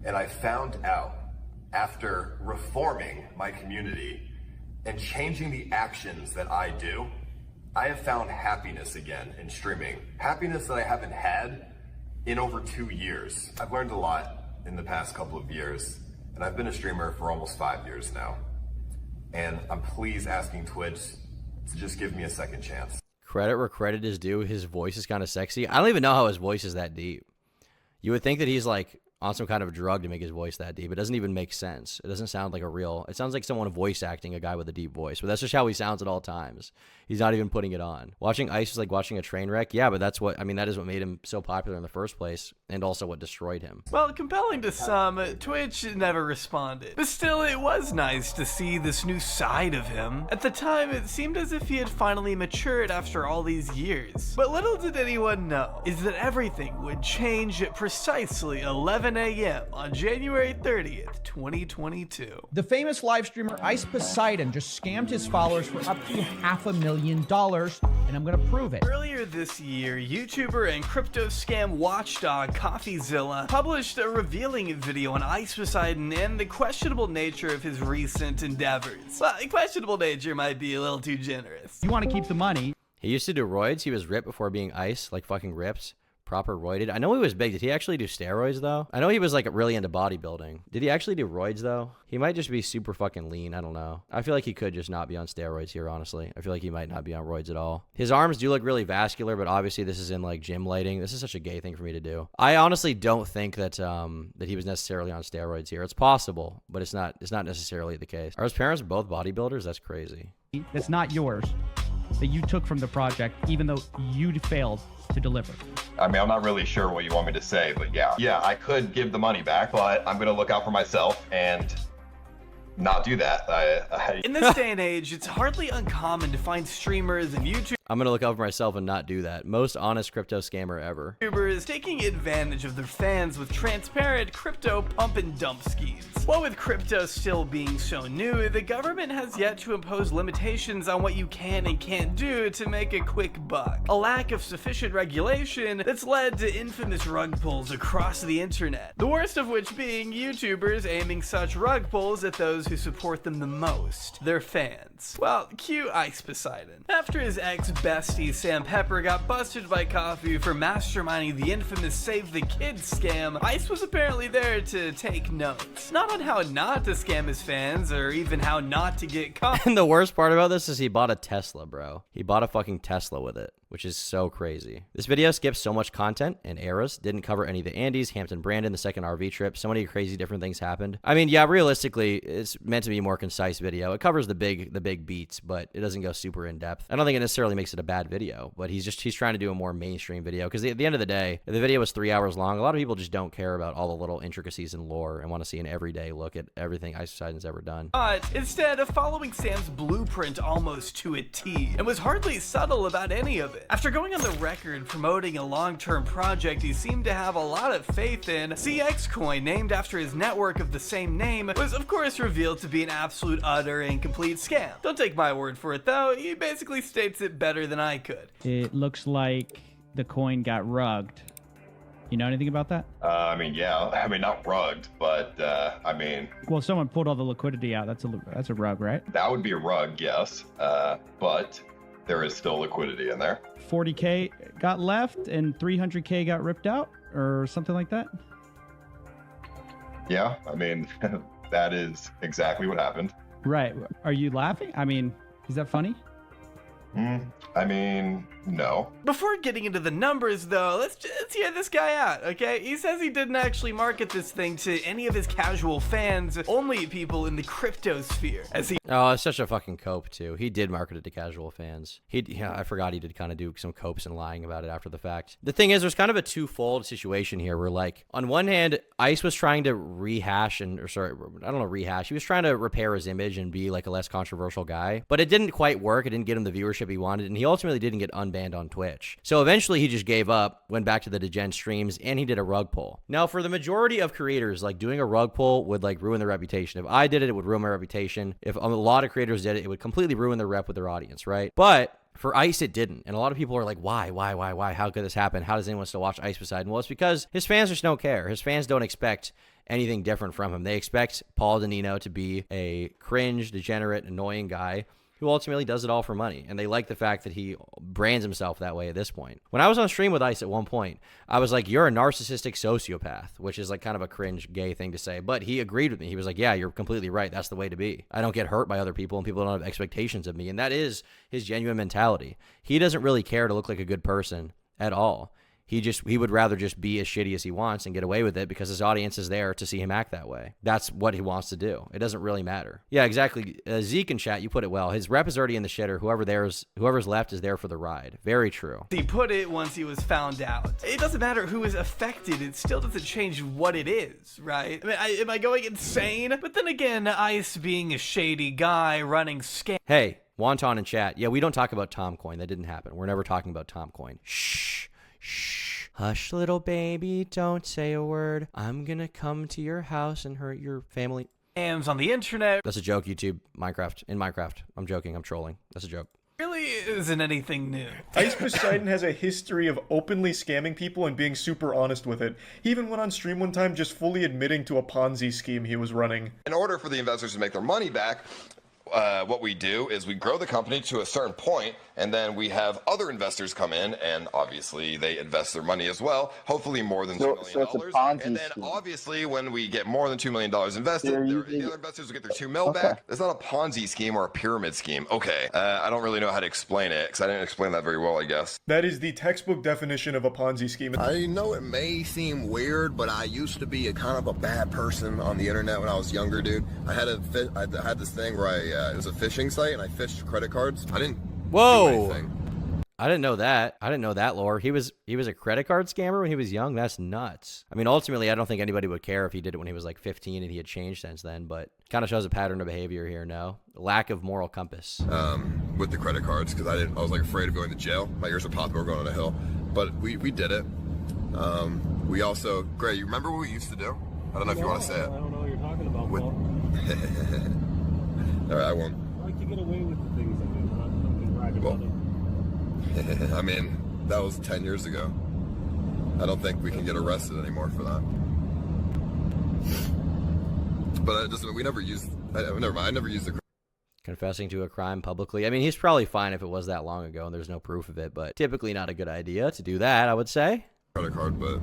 Speaker 3: And I found out after reforming my community and changing the actions that I do, I have found happiness again in streaming. Happiness that I haven't had in over 2 years. I've learned a lot in the past couple of years, and I've been a streamer for almost 5 years now. And I'm please asking Twitch to just give me a second chance.
Speaker 1: Credit where credit is due. His voice is kind of sexy. I don't even know how his voice is that deep. You would think that he's like on some kind of drug to make his voice that deep. It doesn't even make sense. It doesn't sound like a real... It sounds like someone voice acting a guy with a deep voice. But that's just how he sounds at all times. He's not even putting it on. Watching Ice is like watching a train wreck. Yeah, but that's what... I mean, that is what made him so popular in the first place. And also what destroyed him.
Speaker 12: Well, compelling to some, Twitch never responded. But still, it was nice to see this new side of him. At the time, it seemed as if he had finally matured after all these years. But little did anyone know is that everything would change at precisely 11 a.m. on January 30th, 2022.
Speaker 13: The famous live streamer Ice Poseidon just scammed his followers for up to $500,000, and I'm gonna prove it.
Speaker 12: Earlier this year, YouTuber and crypto scam watchdog CoffeeZilla published a revealing video on Ice Poseidon and the questionable nature of his recent endeavors. Well, questionable nature might be a little too generous.
Speaker 13: You want to keep the money.
Speaker 1: He used to do roids. He was ripped before being Ice, like fucking ripped. Proper roided. I know he was big. Did he actually do steroids though? I know he was like really into bodybuilding. Did he actually do roids though? He might just be super fucking lean. I don't know. I feel like he could just not be on steroids here, honestly. I feel like he might not be on roids at all. His arms do look really vascular, but obviously this is in like gym lighting. This is such a gay thing for me to do. I honestly don't think that that he was necessarily on steroids here. It's possible, but it's not necessarily the case. Are his parents both bodybuilders? That's crazy.
Speaker 13: That's not yours, that you took from the project, even though you failed to deliver.
Speaker 7: I mean, I'm not really sure what you want me to say, but yeah, I could give the money back, but I'm gonna look out for myself and not do that.
Speaker 12: In this day and age, it's hardly uncommon to find streamers and YouTubers.
Speaker 1: I'm gonna look out for myself and not do that. Most honest crypto scammer ever.
Speaker 12: YouTubers taking advantage of their fans with transparent crypto pump and dump schemes. What with crypto still being so new, the government has yet to impose limitations on what you can and can't do to make a quick buck. A lack of sufficient regulation that's led to infamous rug pulls across the internet. The worst of which being YouTubers aiming such rug pulls at those who support them the most, their fans. Well, cue Ice Poseidon. After his ex-bestie Sam Pepper got busted by Coffee for masterminding the infamous Save the Kids scam, Ice was apparently there to take notes. Not on how not to scam his fans, or even how not to get caught.
Speaker 1: And the worst part about this is he bought a Tesla, bro. He bought a fucking Tesla with it, which is so crazy. This video skips so much content and eras, didn't cover any of the Andes, Hampton Brandon, the second RV trip. So many crazy different things happened. I mean, yeah, realistically, it's meant to be a more concise video. It covers the big beats, but it doesn't go super in depth. I don't think it necessarily makes it a bad video, but he's trying to do a more mainstream video, because at the end of the day, if the video was 3 hours long, a lot of people just don't care about all the little intricacies and lore and want to see an everyday look at everything Ice Poseidon's ever done.
Speaker 12: But instead of following Sam's blueprint almost to a T, and was hardly subtle about any of it. After going on the record promoting a long-term project he seemed to have a lot of faith in, CX Coin, named after his network of the same name, was of course revealed to be an absolute, utter, and complete scam. Don't take my word for it though, he basically states it better than I could.
Speaker 13: It looks like the coin got rugged. You know anything about that?
Speaker 7: I mean, yeah. I mean, not rugged, but I mean...
Speaker 13: Well, someone pulled all the liquidity out. That's a rug, right?
Speaker 7: That would be a rug, yes. But there is still liquidity in there.
Speaker 13: 40K got left and 300K got ripped out, or something like that?
Speaker 7: Yeah, I mean, that is exactly what happened.
Speaker 13: Right. Are you laughing? I mean, is that funny?
Speaker 7: I mean, no.
Speaker 12: Before getting into the numbers though, let's hear this guy out, okay? He says he didn't actually market this thing to any of his casual fans, only people in the crypto sphere.
Speaker 1: Oh, it's such a fucking cope too. He did market it to casual fans. I forgot he did kind of do some copes and lying about it after the fact. The thing is, there's kind of a twofold situation here where, like, on one hand, Ice was trying to rehash he was trying to repair his image and be like a less controversial guy, but it didn't quite work. It didn't get him the viewership censorship he wanted, and he ultimately didn't get unbanned on Twitch. So eventually he just gave up, went back to the degen streams, and he did a rug pull. Now, for the majority of creators, like, doing a rug pull would, like, ruin their reputation. If I did it, it would ruin my reputation. If a lot of creators did it, it would completely ruin their rep with their audience, right? But for Ice, it didn't. And a lot of people are like, why? How could this happen? How does anyone still watch Ice Poseidon? Well, it's because his fans just don't care. His fans don't expect anything different from him. They expect Paul Danino to be a cringe, degenerate, annoying guy who ultimately does it all for money. And they like the fact that he brands himself that way at this point. When I was on stream with Ice at one point, I was like, you're a narcissistic sociopath, which is like kind of a cringe gay thing to say. But he agreed with me. He was like, yeah, you're completely right. That's the way to be. I don't get hurt by other people, and people don't have expectations of me. And that is his genuine mentality. He doesn't really care to look like a good person at all. He would rather just be as shitty as he wants and get away with it because his audience is there to see him act that way. That's what he wants to do. It doesn't really matter. Yeah, exactly. Zeke in chat, you put it well. His rep is already in the shitter. Whoever's left is there for the ride. Very true.
Speaker 12: He put it once he was found out. It doesn't matter who is affected. It still doesn't change what it is, right? I mean, am I going insane? But then again, Ice being a shady guy running scam.
Speaker 1: Hey, Wonton in chat. Yeah, we don't talk about Tomcoin. That didn't happen. We're never talking about Tomcoin. Shh. Shh. Hush, little baby, don't say a word. I'm gonna come to your house and hurt your family.
Speaker 12: Scams on the internet.
Speaker 1: That's a joke, YouTube. In Minecraft. I'm joking. I'm trolling. That's a joke.
Speaker 12: Really isn't anything new.
Speaker 6: Ice Poseidon has a history of openly scamming people and being super honest with it. He even went on stream one time just fully admitting to a Ponzi scheme he was running.
Speaker 4: In order for the investors to make their money back, what we do is we grow the company to a certain point, and then we have other investors come in, and obviously they invest their money as well, hopefully more than $2 million.
Speaker 9: So it's a Ponzi
Speaker 4: and then
Speaker 9: scheme.
Speaker 4: Obviously when we get more than $2 million invested, the other investors will get their $2 million back. It's not a Ponzi scheme or a pyramid scheme. Okay, I don't really know how to explain it, because I didn't explain that very well, I guess.
Speaker 6: That is the textbook definition of a Ponzi scheme.
Speaker 7: I know it may seem weird, but I used to be a kind of a bad person on the internet when I was younger, dude. I had this thing where it was a phishing site, and I fished credit cards. I didn't do anything.
Speaker 1: I didn't know that. I didn't know that lore. He was a credit card scammer when he was young. That's nuts. I mean, ultimately, I don't think anybody would care if he did it when he was like 15 and he had changed since then, but kind of shows a pattern of behavior here, no? Lack of moral compass.
Speaker 7: With the credit cards, because I was like afraid of going to jail. My ears were popping, we were going on a hill. But we did it. We also, Gray, you remember what we used to do? I don't know if you want to say it.
Speaker 11: I don't know what you're talking about,
Speaker 7: All right, I won't.
Speaker 11: I like to get away with the things I do, not something brag about it.
Speaker 7: I mean, that was 10 years ago. I don't think we can get arrested anymore for that. But we never used, never mind, I never used the...
Speaker 1: Confessing to a crime publicly. I mean, he's probably fine if it was that long ago and there's no proof of it, but typically not a good idea to do that, I would say.
Speaker 7: Credit card, but...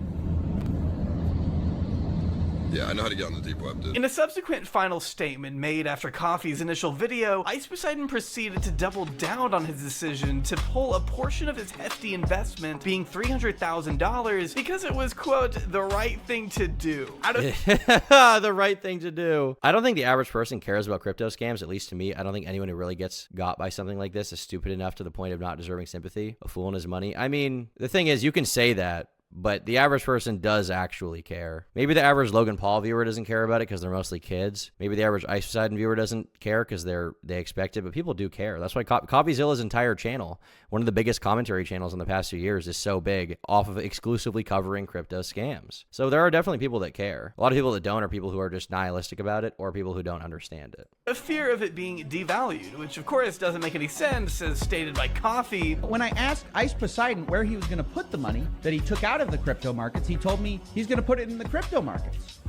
Speaker 7: Yeah, I know how to get on the deep web, dude.
Speaker 12: In a subsequent final statement made after Coffee's initial video, Ice Poseidon proceeded to double down on his decision to pull a portion of his hefty investment, being $300,000, because it was, quote, the right thing to do.
Speaker 1: The right thing to do. I don't think the average person cares about crypto scams, at least to me. I don't think anyone who really gets got by something like this is stupid enough to the point of not deserving sympathy, a fool in his money. I mean, the thing is, you can say that, but the average person does actually care. Maybe the average Logan Paul viewer doesn't care about it because they're mostly kids. Maybe the average Ice Poseidon viewer doesn't care because they expect it, but people do care. That's why Coffeezilla's entire channel, one of the biggest commentary channels in the past few years, is so big off of exclusively covering crypto scams. So there are definitely people that care. A lot of people that don't are people who are just nihilistic about it or people who don't understand it.
Speaker 12: A fear of it being devalued, which of course doesn't make any sense as stated by Coffee.
Speaker 13: When I asked Ice Poseidon where he was going to put the money that he took out of the crypto markets, he told me he's going to put it in the crypto markets.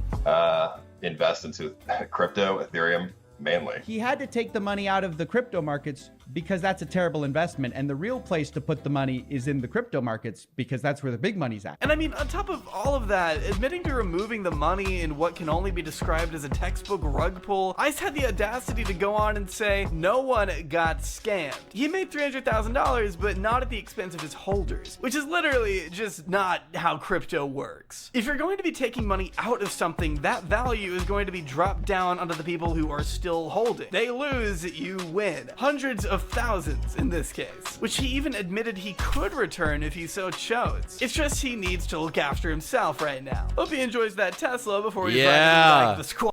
Speaker 4: Invest into crypto, Ethereum, mainly.
Speaker 13: He had to take the money out of the crypto markets because that's a terrible investment, and the real place to put the money is in the crypto markets because that's where the big money's at.
Speaker 12: And I mean, on top of all of that, admitting to removing the money in what can only be described as a textbook rug pull, Ice had the audacity to go on and say no one got scammed. He made $300,000, but not at the expense of his holders, which is literally just not how crypto works. If you're going to be taking money out of something, that value is going to be dropped down onto the people who are still holding. They lose, you win. Hundreds of thousands in this case, which he even admitted he could return if he so chose. It's just he needs to look after himself right now. Hope he enjoys that Tesla before he's riding like the squad.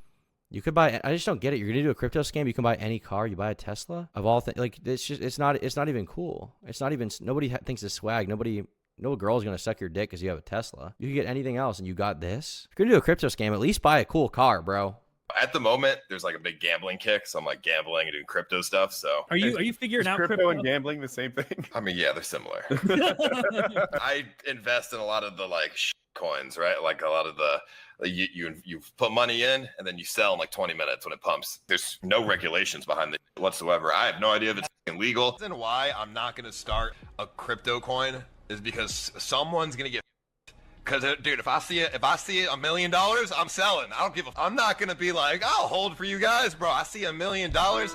Speaker 1: You could buy. I just don't get it. You're gonna do a crypto scam. You can buy any car. You buy a Tesla of all things. Like it's just. It's not even cool. It's not even. Nobody thinks it's swag. No girl's gonna suck your dick because you have a Tesla. You can get anything else, and you got this. If you're gonna do a crypto scam, at least buy a cool car, bro.
Speaker 4: At the moment, there's like a big gambling kick, so I'm like gambling and doing crypto stuff. So
Speaker 11: Are you figuring out
Speaker 9: crypto and gambling the same thing?
Speaker 4: I mean, yeah, they're similar. I invest in a lot of the like coins, right? Like a lot of the you put money in and then you sell in like 20 minutes when it pumps. There's no regulations behind it whatsoever. I have no idea if it's legal. And why I'm not going to start a crypto coin is because someone's going to get. Because, dude, if I see $1 million, I'm selling. I don't give a. I'm not gonna be like, I'll hold for you guys, bro. I see $1 million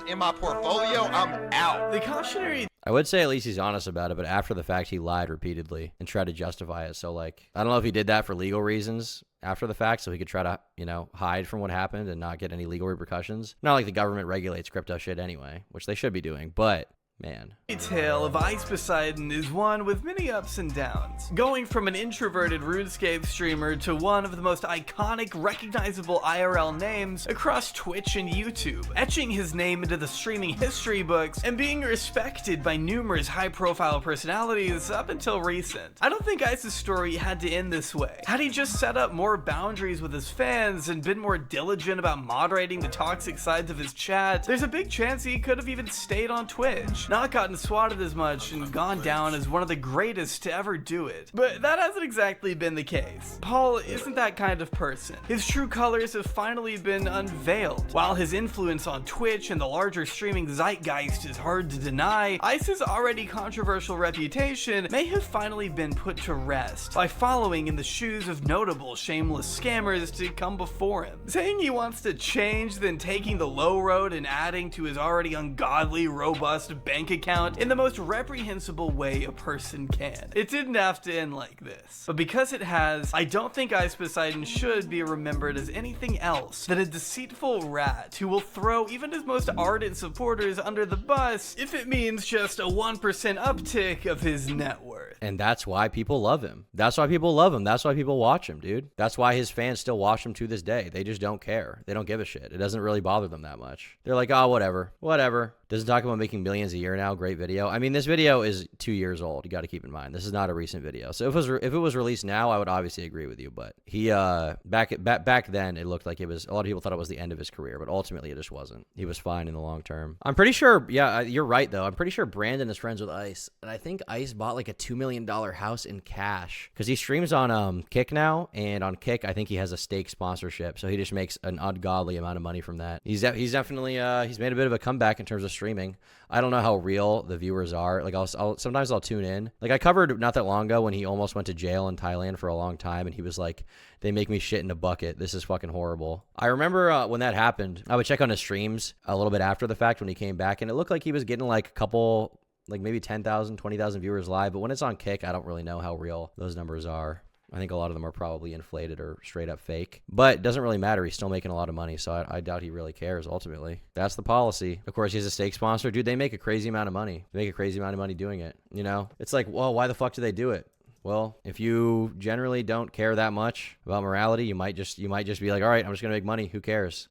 Speaker 4: in my portfolio, I'm out.
Speaker 12: The cautionary.
Speaker 1: I would say at least he's honest about it, but after the fact, he lied repeatedly and tried to justify it. So, like, I don't know if he did that for legal reasons after the fact, so he could try to, hide from what happened and not get any legal repercussions. Not like the government regulates crypto shit anyway, which they should be doing, but. Man.
Speaker 12: The tale of Ice Poseidon is one with many ups and downs. Going from an introverted RuneScape streamer to one of the most iconic, recognizable IRL names across Twitch and YouTube, etching his name into the streaming history books and being respected by numerous high-profile personalities up until recent. I don't think Ice's story had to end this way. Had he just set up more boundaries with his fans and been more diligent about moderating the toxic sides of his chat, there's a big chance he could have even stayed on Twitch. Not gotten swatted as much and gone down as one of the greatest to ever do it. But that hasn't exactly been the case. Paul isn't that kind of person. His true colors have finally been unveiled. While his influence on Twitch and the larger streaming zeitgeist is hard to deny, Ice's already controversial reputation may have finally been put to rest by following in the shoes of notable shameless scammers to come before him. Saying he wants to change, then taking the low road and adding to his already ungodly, robust bank account in the most reprehensible way a person can. It didn't have to end like this. But because it has, I don't think Ice Poseidon should be remembered as anything else than a deceitful rat who will throw even his most ardent supporters under the bus if it means just a 1% uptick of his net worth.
Speaker 1: And that's why people love him. That's why people love him. That's why people watch him, dude. That's why his fans still watch him to this day. They just don't care. They don't give a shit. It doesn't really bother them that much. They're like, oh, whatever. Doesn't talk about making millions a year now. Great video. I mean, this video is 2 years old. You got to keep in mind. This is not a recent video. So if it was released now, I would obviously agree with you. But he back then, it looked like it was. A lot of people thought it was the end of his career, but ultimately it just wasn't. He was fine in the long term. I'm pretty sure. Yeah, you're right though. I'm pretty sure Brandon is friends with Ice, and I think Ice bought like a $2 million house in cash because he streams on Kick now, and on Kick I think he has a stake sponsorship, so he just makes an ungodly amount of money from that. He's definitely he's made a bit of a comeback in terms of streaming. I don't know how real the viewers are. Like sometimes I'll tune in. Like I covered not that long ago when he almost went to jail in Thailand for a long time, and he was like, "They make me shit in a bucket. This is fucking horrible." I remember when that happened, I would check on his streams a little bit after the fact when he came back, and it looked like he was getting like a couple, like maybe 10,000, 20,000 viewers live. But when it's on Kick, I don't really know how real those numbers are. I think a lot of them are probably inflated or straight up fake. But it doesn't really matter. He's still making a lot of money, so I doubt he really cares ultimately. That's the policy. Of course, he's a stake sponsor. Dude, they make a crazy amount of money. They make a crazy amount of money doing it, you know? It's like, well, why the fuck do they do it? Well, if you generally don't care that much about morality, you might just be like, all right, I'm just going to make money. Who cares?